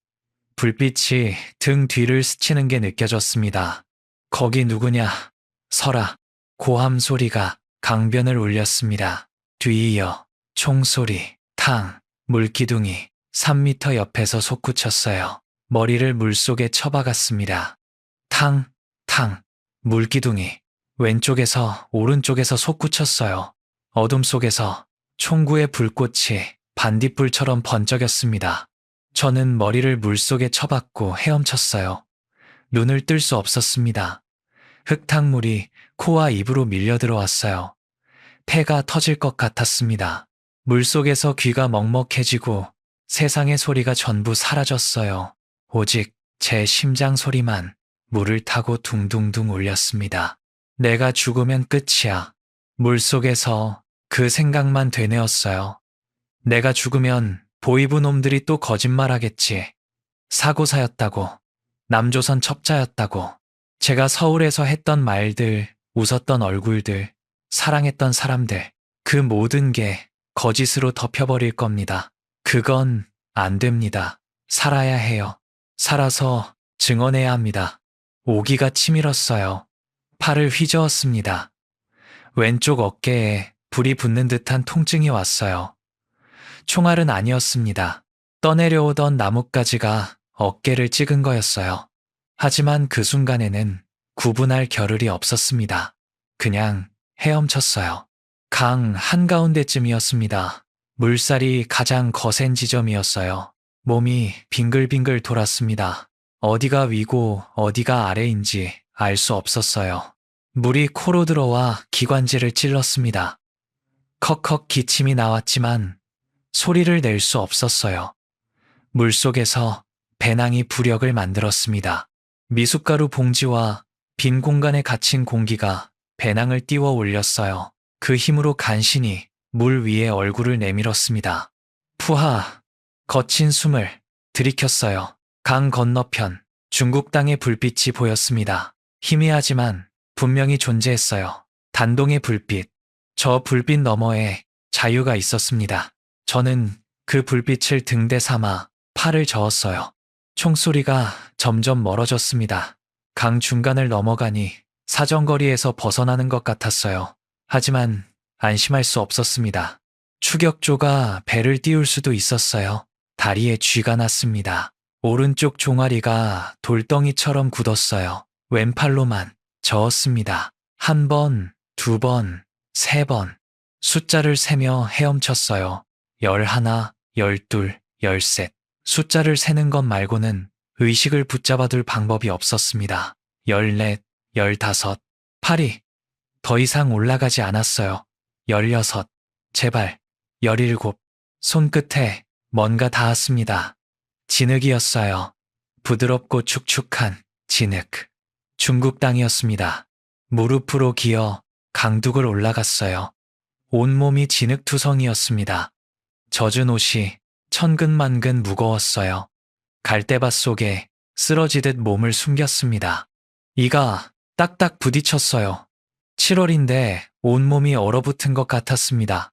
불빛이 등 뒤를 스치는 게 느껴졌습니다. 거기 누구냐? 서라. 고함 소리가 강변을 울렸습니다. 뒤이어 총소리, 탕, 물기둥이 3m 옆에서 솟구쳤어요. 머리를 물속에 쳐박았습니다. 탕, 탕, 물기둥이 왼쪽에서 오른쪽에서 솟구쳤어요. 어둠 속에서 총구의 불꽃이 반딧불처럼 번쩍였습니다. 저는 머리를 물속에 쳐박고 헤엄쳤어요. 눈을 뜰 수 없었습니다. 흙탕물이 코와 입으로 밀려 들어왔어요. 폐가 터질 것 같았습니다. 물속에서 귀가 먹먹해지고 세상의 소리가 전부 사라졌어요. 오직 제 심장 소리만 물을 타고 둥둥둥 울렸습니다. 내가 죽으면 끝이야. 물속에서 그 생각만 되뇌었어요. 내가 죽으면 보이부 놈들이 또 거짓말하겠지. 사고사였다고. 남조선 첩자였다고. 제가 서울에서 했던 말들, 웃었던 얼굴들, 사랑했던 사람들, 그 모든 게 거짓으로 덮여버릴 겁니다. 그건 안 됩니다. 살아야 해요. 살아서 증언해야 합니다. 오기가 치밀었어요. 팔을 휘저었습니다. 왼쪽 어깨에 불이 붙는 듯한 통증이 왔어요. 총알은 아니었습니다. 떠내려오던 나뭇가지가 어깨를 찍은 거였어요. 하지만 그 순간에는 구분할 겨를이 없었습니다. 그냥 헤엄쳤어요. 강 한가운데쯤이었습니다. 물살이 가장 거센 지점이었어요. 몸이 빙글빙글 돌았습니다. 어디가 위고 어디가 아래인지 알 수 없었어요. 물이 코로 들어와 기관지를 찔렀습니다. 컥컥 기침이 나왔지만 소리를 낼 수 없었어요. 물속에서 배낭이 부력을 만들었습니다. 미숫가루 봉지와 빈 공간에 갇힌 공기가 배낭을 띄워 올렸어요. 그 힘으로 간신히 물 위에 얼굴을 내밀었습니다. 푸하, 거친 숨을 들이켰어요. 강 건너편, 중국 땅의 불빛이 보였습니다. 희미하지만 분명히 존재했어요. 단동의 불빛. 저 불빛 너머에 자유가 있었습니다. 저는 그 불빛을 등대 삼아 팔을 저었어요. 총소리가 점점 멀어졌습니다. 강 중간을 넘어가니 사정거리에서 벗어나는 것 같았어요. 하지만 안심할 수 없었습니다. 추격조가 배를 띄울 수도 있었어요. 다리에 쥐가 났습니다. 오른쪽 종아리가 돌덩이처럼 굳었어요. 왼팔로만 저었습니다. 한 번, 두 번, 세 번. 숫자를 세며 헤엄쳤어요. 11, 12, 13. 숫자를 세는 것 말고는 의식을 붙잡아둘 방법이 없었습니다. 14, 15. 팔이 더 이상 올라가지 않았어요. 16. 제발. 17. 손끝에 뭔가 닿았습니다. 진흙이었어요. 부드럽고 축축한 진흙. 중국 땅이었습니다. 무릎으로 기어 강둑을 올라갔어요. 온몸이 진흙투성이었습니다. 젖은 옷이 천근만근 무거웠어요. 갈대밭 속에 쓰러지듯 몸을 숨겼습니다. 이가 딱딱 부딪혔어요. 7월인데 온몸이 얼어붙은 것 같았습니다.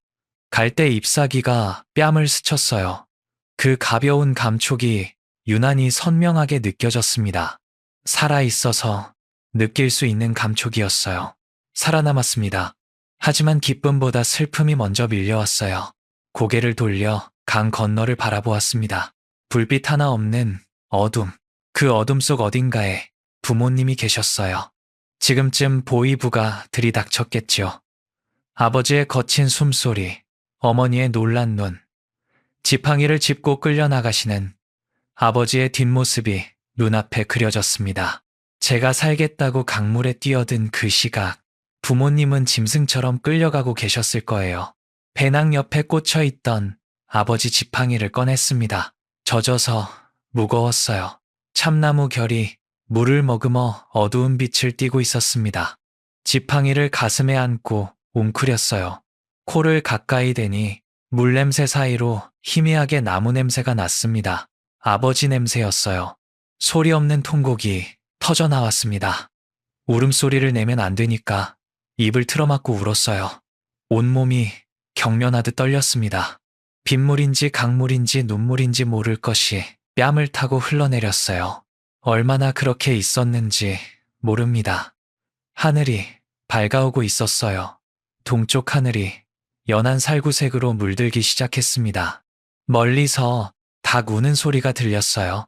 갈대 잎사귀가 뺨을 스쳤어요. 그 가벼운 감촉이 유난히 선명하게 느껴졌습니다. 살아있어서 느낄 수 있는 감촉이었어요. 살아남았습니다. 하지만 기쁨보다 슬픔이 먼저 밀려왔어요. 고개를 돌려 강 건너를 바라보았습니다. 불빛 하나 없는 어둠. 그 어둠 속 어딘가에 부모님이 계셨어요. 지금쯤 보이부가 들이닥쳤겠죠. 아버지의 거친 숨소리, 어머니의 놀란 눈, 지팡이를 짚고 끌려나가시는 아버지의 뒷모습이 눈앞에 그려졌습니다. 제가 살겠다고 강물에 뛰어든 그 시각, 부모님은 짐승처럼 끌려가고 계셨을 거예요. 배낭 옆에 꽂혀 있던 아버지 지팡이를 꺼냈습니다. 젖어서 무거웠어요. 참나무 결이 물을 머금어 어두운 빛을 띠고 있었습니다. 지팡이를 가슴에 안고 웅크렸어요. 코를 가까이 대니 물냄새 사이로 희미하게 나무 냄새가 났습니다. 아버지 냄새였어요. 소리 없는 통곡이 터져 나왔습니다. 울음소리를 내면 안 되니까 입을 틀어막고 울었어요. 온몸이 경련하듯 떨렸습니다. 빗물인지 강물인지 눈물인지 모를 것이 뺨을 타고 흘러내렸어요. 얼마나 그렇게 있었는지 모릅니다. 하늘이 밝아오고 있었어요. 동쪽 하늘이 연한 살구색으로 물들기 시작했습니다. 멀리서 닭 우는 소리가 들렸어요.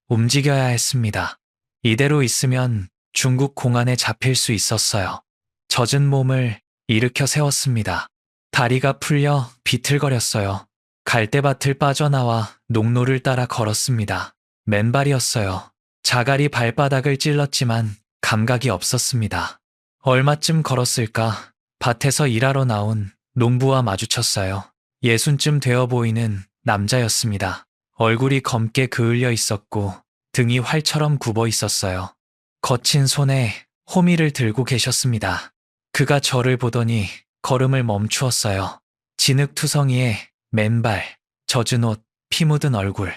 움직여야 했습니다. 이대로 있으면 중국 공안에 잡힐 수 있었어요. 젖은 몸을 일으켜 세웠습니다. 다리가 풀려 비틀거렸어요. 갈대밭을 빠져나와 농로를 따라 걸었습니다. 맨발이었어요. 자갈이 발바닥을 찔렀지만 감각이 없었습니다. 얼마쯤 걸었을까? 밭에서 일하러 나온 농부와 마주쳤어요. 60쯤 되어 보이는 남자였습니다. 얼굴이 검게 그을려 있었고 등이 활처럼 굽어 있었어요. 거친 손에 호미를 들고 계셨습니다. 그가 저를 보더니 걸음을 멈추었어요. 진흙투성이에 맨발, 젖은 옷, 피 묻은 얼굴.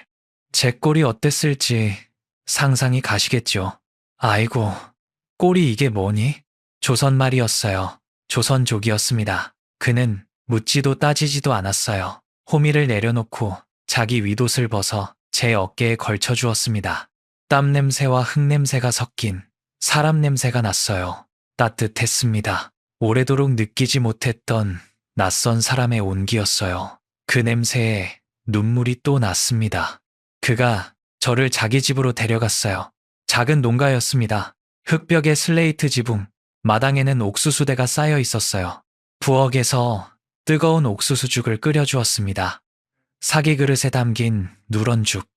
제 꼴이 어땠을지 상상이 가시겠죠. 아이고, 꼴이 이게 뭐니? 조선말이었어요. 조선족이었습니다. 그는 묻지도 따지지도 않았어요. 호미를 내려놓고 자기 윗옷을 벗어 제 어깨에 걸쳐 주었습니다. 땀 냄새와 흙 냄새가 섞인 사람 냄새가 났어요. 따뜻했습니다. 오래도록 느끼지 못했던 낯선 사람의 온기였어요. 그 냄새에 눈물이 또 났습니다. 그가 저를 자기 집으로 데려갔어요. 작은 농가였습니다. 흙벽에 슬레이트 지붕, 마당에는 옥수수대가 쌓여 있었어요. 부엌에서 뜨거운 옥수수죽을 끓여주었습니다. 사기 그릇에 담긴 누런 죽,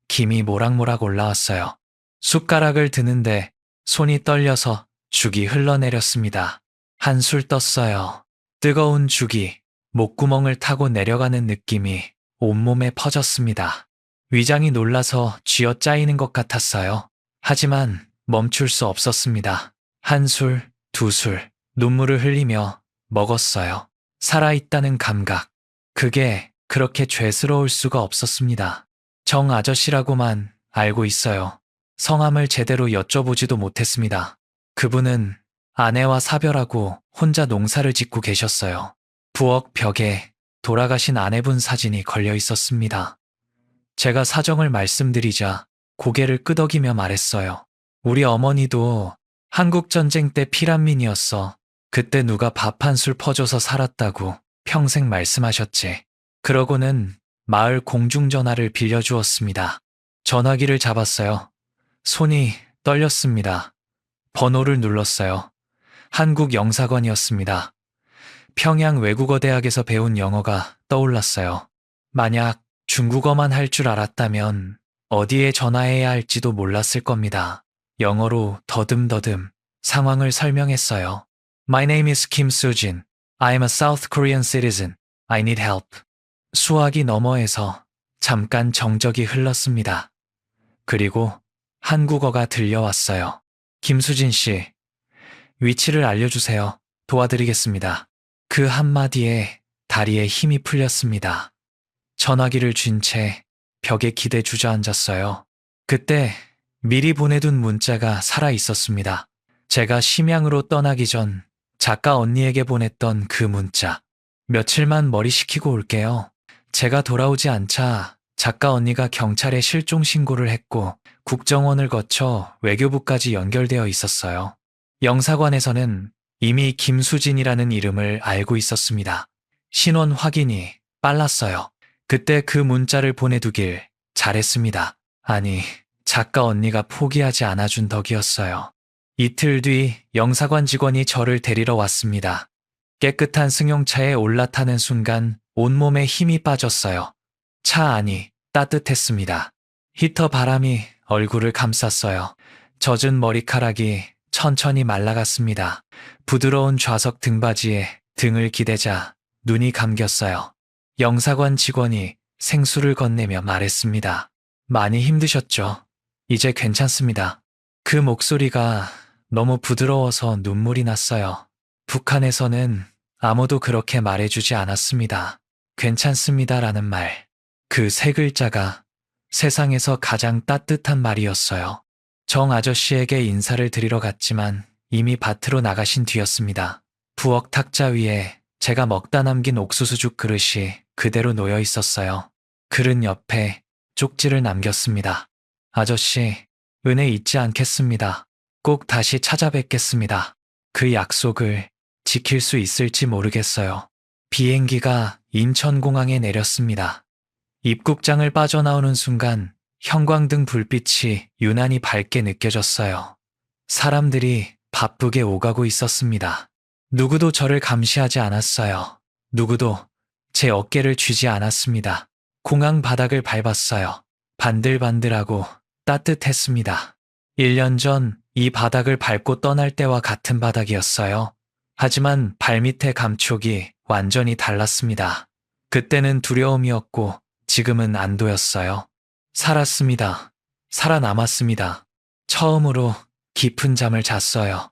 김이 모락모락 올라왔어요. 숟가락을 드는데 손이 떨려서 죽이 흘러내렸습니다. 한술 떴어요. 뜨거운 죽이 목구멍을 타고 내려가는 느낌이 온몸에 퍼졌습니다. 위장이 놀라서 쥐어짜이는 것 같았어요. 하지만 멈출 수 없었습니다. 한 술, 두 술, 눈물을 흘리며 먹었어요. 살아있다는 감각. 그게 그렇게 죄스러울 수가 없었습니다. 정 아저씨라고만 알고 있어요. 성함을 제대로 여쭤보지도 못했습니다. 그분은 아내와 사별하고 혼자 농사를 짓고 계셨어요. 부엌 벽에 돌아가신 아내분 사진이 걸려 있었습니다. 제가 사정을 말씀드리자 고개를 끄덕이며 말했어요. 우리 어머니도 한국전쟁 때 피난민이었어. 그때 누가 밥 한 술 퍼줘서 살았다고 평생 말씀하셨지. 그러고는 마을 공중전화를 빌려주었습니다. 전화기를 잡았어요. 손이 떨렸습니다. 번호를 눌렀어요. 한국 영사관이었습니다. 평양 외국어대학에서 배운 영어가 떠올랐어요. 만약 중국어만 할 줄 알았다면 어디에 전화해야 할지도 몰랐을 겁니다. 영어로 더듬더듬 상황을 설명했어요. My name is Kim Soo-jin. I am a South Korean citizen. I need help. 수화기 너머에서 잠깐 정적이 흘렀습니다. 그리고 한국어가 들려왔어요. 김수진 씨, 위치를 알려주세요. 도와드리겠습니다. 그 한마디에 다리에 힘이 풀렸습니다. 전화기를 쥔 채 벽에 기대 주저앉았어요. 그때 미리 보내둔 문자가 살아 있었습니다. 제가 심양으로 떠나기 전 작가 언니에게 보냈던 그 문자. 며칠만 머리 식히고 올게요. 제가 돌아오지 않자 작가 언니가 경찰에 실종 신고를 했고 국정원을 거쳐 외교부까지 연결되어 있었어요. 영사관에서는 이미 김수진이라는 이름을 알고 있었습니다. 신원 확인이 빨랐어요. 그때 그 문자를 보내두길 잘했습니다. 아니, 작가 언니가 포기하지 않아준 덕이었어요. 이틀 뒤 영사관 직원이 저를 데리러 왔습니다. 깨끗한 승용차에 올라타는 순간 온몸에 힘이 빠졌어요. 차 안이 따뜻했습니다. 히터 바람이 얼굴을 감쌌어요. 젖은 머리카락이 천천히 말라갔습니다. 부드러운 좌석 등받이에 등을 기대자 눈이 감겼어요. 영사관 직원이 생수를 건네며 말했습니다. 많이 힘드셨죠? 이제 괜찮습니다. 그 목소리가 너무 부드러워서 눈물이 났어요. 북한에서는 아무도 그렇게 말해주지 않았습니다. 괜찮습니다라는 말. 그 세 글자가 세상에서 가장 따뜻한 말이었어요. 정 아저씨에게 인사를 드리러 갔지만 이미 밭으로 나가신 뒤였습니다. 부엌 탁자 위에 제가 먹다 남긴 옥수수죽 그릇이 그대로 놓여 있었어요. 그릇 옆에 쪽지를 남겼습니다. 아저씨, 은혜 잊지 않겠습니다. 꼭 다시 찾아뵙겠습니다. 그 약속을 지킬 수 있을지 모르겠어요. 비행기가 인천공항에 내렸습니다. 입국장을 빠져나오는 순간 형광등 불빛이 유난히 밝게 느껴졌어요. 사람들이 바쁘게 오가고 있었습니다. 누구도 저를 감시하지 않았어요. 누구도 제 어깨를 쥐지 않았습니다. 공항 바닥을 밟았어요. 반들반들하고 따뜻했습니다. 1년 전 이 바닥을 밟고 떠날 때와 같은 바닥이었어요. 하지만 발밑의 감촉이 완전히 달랐습니다. 그때는 두려움이었고 지금은 안도였어요. 살았습니다. 살아남았습니다. 처음으로 깊은 잠을 잤어요.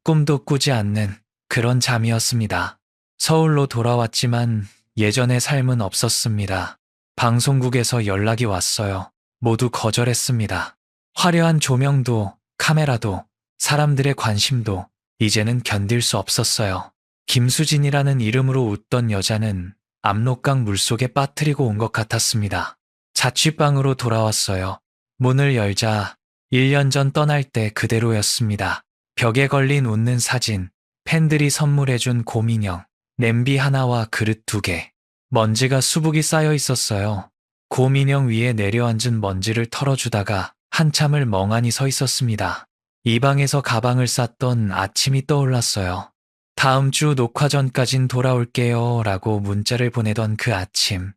꿈도 꾸지 않는 그런 잠이었습니다. 서울로 돌아왔지만 예전의 삶은 없었습니다. 방송국에서 연락이 왔어요. 모두 거절했습니다. 화려한 조명도 카메라도 사람들의 관심도 이제는 견딜 수 없었어요. 김수진이라는 이름으로 웃던 여자는 압록강 물속에 빠뜨리고 온 것 같았습니다. 자취방으로 돌아왔어요. 문을 열자 1년 전 떠날 때 그대로였습니다. 벽에 걸린 웃는 사진, 팬들이 선물해준 곰인형, 냄비 하나와 그릇 2개. 먼지가 수북이 쌓여 있었어요. 곰인형 위에 내려앉은 먼지를 털어주다가 한참을 멍하니 서 있었습니다. 이 방에서 가방을 쌌던 아침이 떠올랐어요. 다음 주 녹화 전까진 돌아올게요 라고 문자를 보내던 그 아침.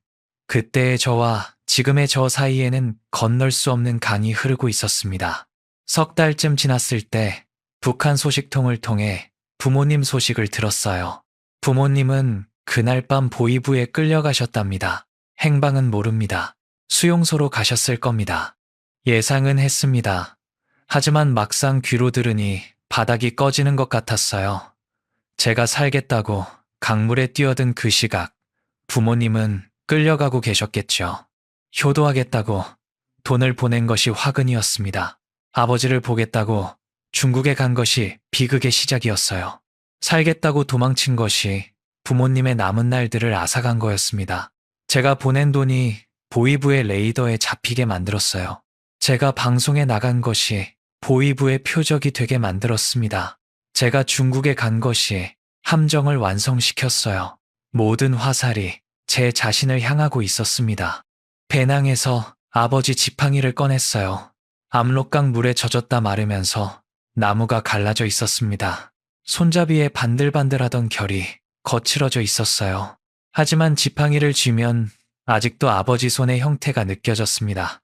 그때의 저와 지금의 저 사이에는 건널 수 없는 강이 흐르고 있었습니다. 석 달쯤 지났을 때 북한 소식통을 통해 부모님 소식을 들었어요. 부모님은 그날 밤 보이부에 끌려가셨답니다. 행방은 모릅니다. 수용소로 가셨을 겁니다. 예상은 했습니다. 하지만 막상 귀로 들으니 바닥이 꺼지는 것 같았어요. 제가 살겠다고 강물에 뛰어든 그 시각, 부모님은 끌려가고 계셨겠죠. 효도하겠다고 돈을 보낸 것이 화근이었습니다. 아버지를 보겠다고 중국에 간 것이 비극의 시작이었어요. 살겠다고 도망친 것이 부모님의 남은 날들을 앗아간 거였습니다. 제가 보낸 돈이 보이부의 레이더에 잡히게 만들었어요. 제가 방송에 나간 것이 보이부의 표적이 되게 만들었습니다. 제가 중국에 간 것이 함정을 완성시켰어요. 모든 화살이 제 자신을 향하고 있었습니다. 배낭에서 아버지 지팡이를 꺼냈어요. 압록강 물에 젖었다 마르면서 나무가 갈라져 있었습니다. 손잡이에 반들반들하던 결이 거칠어져 있었어요. 하지만 지팡이를 쥐면 아직도 아버지 손의 형태가 느껴졌습니다.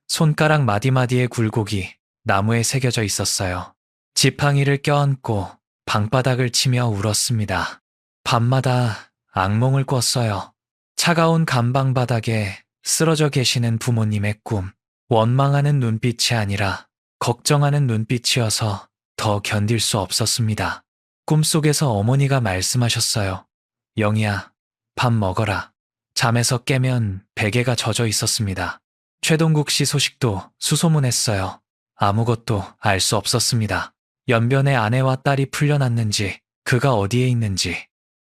손가락 마디마디의 굴곡이 나무에 새겨져 있었어요. 지팡이를 껴안고 방바닥을 치며 울었습니다. 밤마다 악몽을 꿨어요. 차가운 감방 바닥에 쓰러져 계시는 부모님의 꿈. 원망하는 눈빛이 아니라 걱정하는 눈빛이어서 더 견딜 수 없었습니다. 꿈속에서 어머니가 말씀하셨어요. 영희야, 밥 먹어라. 잠에서 깨면 베개가 젖어 있었습니다. 최동국 씨 소식도 수소문했어요. 아무것도 알 수 없었습니다. 연변에 아내와 딸이 풀려났는지, 그가 어디에 있는지.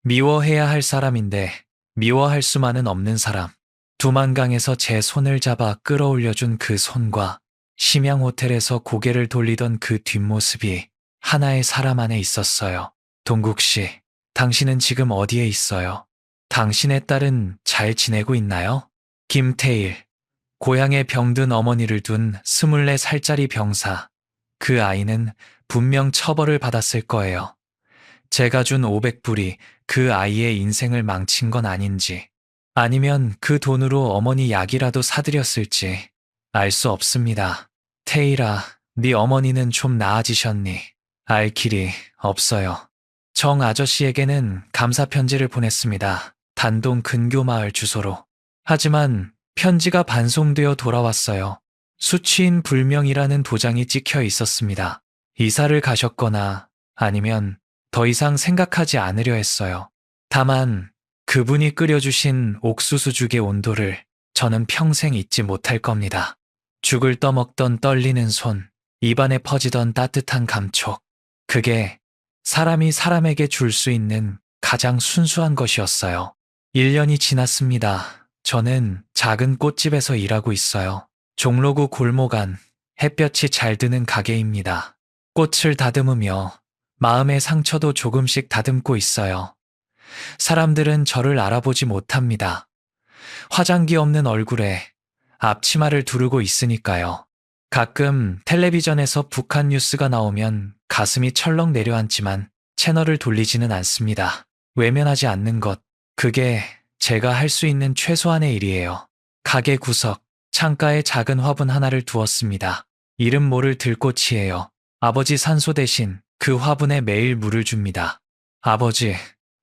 미워해야 할 사람인데 미워할 수만은 없는 사람. 두만강에서 제 손을 잡아 끌어올려준 그 손과 심양호텔에서 고개를 돌리던 그 뒷모습이 하나의 사람 안에 있었어요. 동국 씨, 당신은 지금 어디에 있어요? 당신의 딸은 잘 지내고 있나요? 김태일, 고향에 병든 어머니를 둔 24살짜리 병사. 그 아이는 분명 처벌을 받았을 거예요. 제가 준 500불이 그 아이의 인생을 망친 건 아닌지, 아니면 그 돈으로 어머니 약이라도 사드렸을지 알 수 없습니다. 태일아, 네 어머니는 좀 나아지셨니? 알 길이 없어요. 정 아저씨에게는 감사 편지를 보냈습니다. 단동 근교마을 주소로. 하지만 편지가 반송되어 돌아왔어요. 수취인 불명이라는 도장이 찍혀 있었습니다. 이사를 가셨거나 아니면 더 이상 생각하지 않으려 했어요. 다만 그분이 끓여주신 옥수수죽의 온도를 저는 평생 잊지 못할 겁니다. 죽을 떠먹던 떨리는 손, 입안에 퍼지던 따뜻한 감촉. 그게 사람이 사람에게 줄 수 있는 가장 순수한 것이었어요. 1년이 지났습니다. 저는 작은 꽃집에서 일하고 있어요. 종로구 골목 안 햇볕이 잘 드는 가게입니다. 꽃을 다듬으며 마음의 상처도 조금씩 다듬고 있어요. 사람들은 저를 알아보지 못합니다. 화장기 없는 얼굴에 앞치마를 두르고 있으니까요. 가끔 텔레비전에서 북한 뉴스가 나오면 가슴이 철렁 내려앉지만 채널을 돌리지는 않습니다. 외면하지 않는 것, 그게 제가 할 수 있는 최소한의 일이에요. 가게 구석, 창가에 작은 화분 하나를 두었습니다. 이름 모를 들꽃이에요. 아버지 산소 대신 그 화분에 매일 물을 줍니다. 아버지,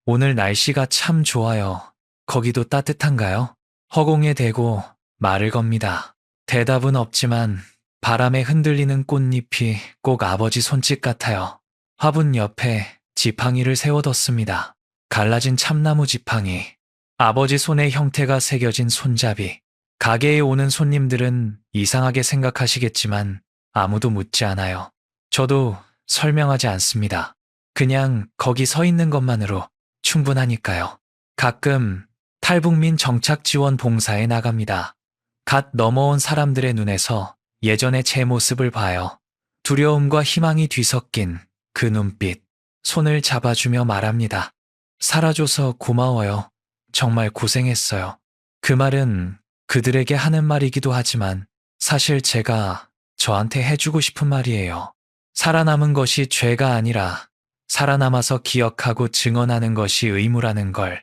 오늘 날씨가 참 좋아요. 거기도 따뜻한가요? 허공에 대고 말을 겁니다. 대답은 없지만 바람에 흔들리는 꽃잎이 꼭 아버지 손짓 같아요. 화분 옆에 지팡이를 세워뒀습니다. 갈라진 참나무 지팡이. 아버지 손의 형태가 새겨진 손잡이. 가게에 오는 손님들은 이상하게 생각하시겠지만 아무도 묻지 않아요. 저도 설명하지 않습니다. 그냥 거기 서 있는 것만으로 충분하니까요. 가끔 탈북민 정착 지원 봉사에 나갑니다. 갓 넘어온 사람들의 눈에서 예전의 제 모습을 봐요. 두려움과 희망이 뒤섞인 그 눈빛. 손을 잡아주며 말합니다. 살아줘서 고마워요. 정말 고생했어요. 그 말은 그들에게 하는 말이기도 하지만 사실 제가 저한테 해주고 싶은 말이에요. 살아남은 것이 죄가 아니라 살아남아서 기억하고 증언하는 것이 의무라는 걸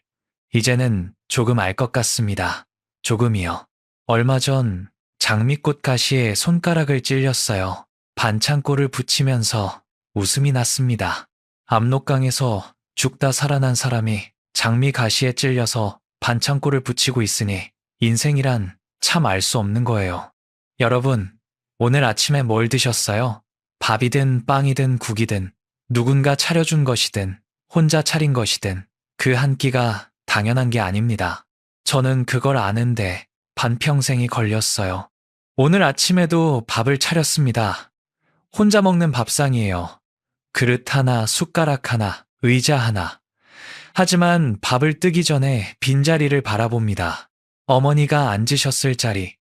이제는 조금 알 것 같습니다. 조금이요. 얼마 전 장미꽃 가시에 손가락을 찔렸어요. 반창고를 붙이면서 웃음이 났습니다. 압록강에서 죽다 살아난 사람이 장미 가시에 찔려서 반창고를 붙이고 있으니 인생이란 참 알 수 없는 거예요. 여러분, 오늘 아침에 뭘 드셨어요? 밥이든 빵이든 국이든 누군가 차려준 것이든 혼자 차린 것이든 그 한 끼가 당연한 게 아닙니다. 저는 그걸 아는데 반평생이 걸렸어요. 오늘 아침에도 밥을 차렸습니다. 혼자 먹는 밥상이에요. 그릇 하나, 숟가락 하나, 의자 하나. 하지만 밥을 뜨기 전에 빈자리를 바라봅니다. 어머니가 앉으셨을 자리,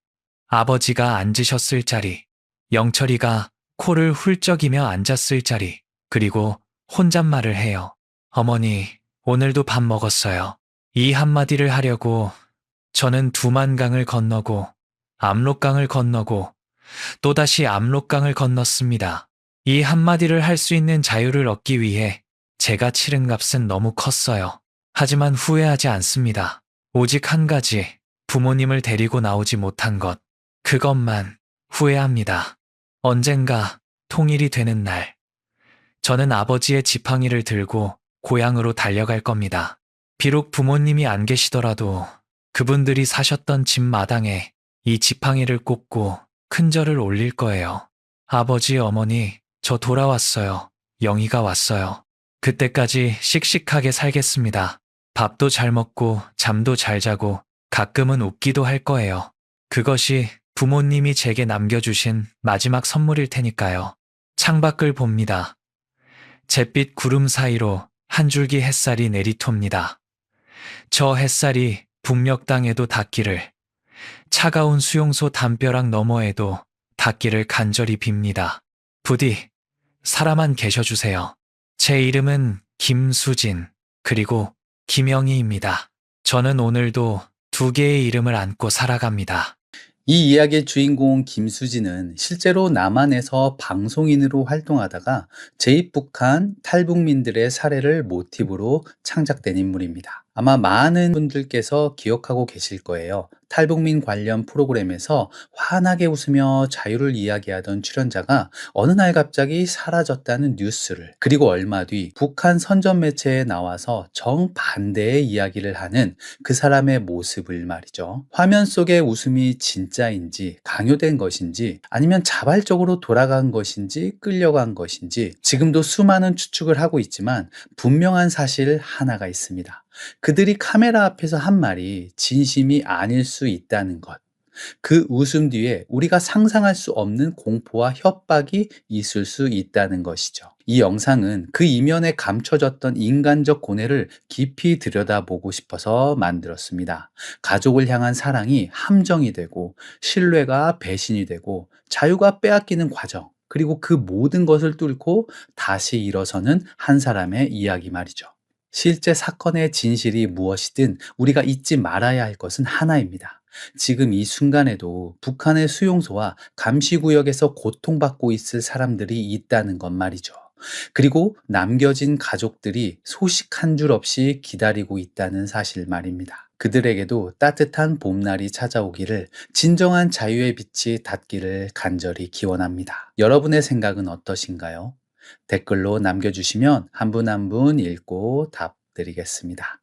아버지가 앉으셨을 자리, 영철이가 코를 훌쩍이며 앉았을 자리, 그리고 혼잣말을 해요. 어머니, 오늘도 밥 먹었어요. 이 한마디를 하려고 저는 두만강을 건너고 압록강을 건너고 또다시 압록강을 건넜습니다. 이 한마디를 할 수 있는 자유를 얻기 위해 제가 치른 값은 너무 컸어요. 하지만 후회하지 않습니다. 오직 한 가지, 부모님을 데리고 나오지 못한 것. 그것만 후회합니다. 언젠가 통일이 되는 날, 저는 아버지의 지팡이를 들고 고향으로 달려갈 겁니다. 비록 부모님이 안 계시더라도 그분들이 사셨던 집 마당에 이 지팡이를 꽂고 큰절을 올릴 거예요. 아버지, 어머니, 저 돌아왔어요. 영희가 왔어요. 그때까지 씩씩하게 살겠습니다. 밥도 잘 먹고 잠도 잘 자고 가끔은 웃기도 할 거예요. 그것이 부모님이 제게 남겨주신 마지막 선물일 테니까요. 창밖을 봅니다. 잿빛 구름 사이로 한 줄기 햇살이 내리톱니다. 저 햇살이 북녘 땅에도 닿기를, 차가운 수용소 담벼락 너머에도 닿기를 간절히 빕니다. 부디 살아만 계셔주세요. 제 이름은 김수진, 그리고 김영희입니다. 저는 오늘도 두 개의 이름을 안고 살아갑니다. 이 이야기의 주인공 김수진은 실제로 남한에서 방송인으로 활동하다가 제2북한 탈북민들의 사례를 모티브로 창작된 인물입니다. 아마 많은 분들께서 기억하고 계실 거예요. 탈북민 관련 프로그램에서 환하게 웃으며 자유를 이야기하던 출연자가 어느 날 갑자기 사라졌다는 뉴스를, 그리고 얼마 뒤 북한 선전 매체에 나와서 정반대의 이야기를 하는 그 사람의 모습을 말이죠. 화면 속의 웃음이 진짜인지 강요된 것인지, 아니면 자발적으로 돌아간 것인지 끌려간 것인지 지금도 수많은 추측을 하고 있지만 분명한 사실 하나가 있습니다. 그들이 카메라 앞에서 한 말이 진심이 아닐 수 있다는 것. 그 웃음 뒤에 우리가 상상할 수 없는 공포와 협박이 있을 수 있다는 것이죠. 이 영상은 그 이면에 감춰졌던 인간적 고뇌를 깊이 들여다보고 싶어서 만들었습니다. 가족을 향한 사랑이 함정이 되고, 신뢰가 배신이 되고, 자유가 빼앗기는 과정, 그리고 그 모든 것을 뚫고 다시 일어서는 한 사람의 이야기 말이죠. 실제 사건의 진실이 무엇이든 우리가 잊지 말아야 할 것은 하나입니다. 지금 이 순간에도 북한의 수용소와 감시구역에서 고통받고 있을 사람들이 있다는 것 말이죠. 그리고 남겨진 가족들이 소식 한 줄 없이 기다리고 있다는 사실 말입니다. 그들에게도 따뜻한 봄날이 찾아오기를, 진정한 자유의 빛이 닿기를 간절히 기원합니다. 여러분의 생각은 어떠신가요? 댓글로 남겨주시면 한 분 한 분 읽고 답 드리겠습니다.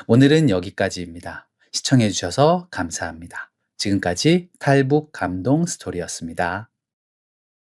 오늘은 여기까지입니다. 시청해주셔서 감사합니다. 지금까지 탈북 감동 스토리였습니다.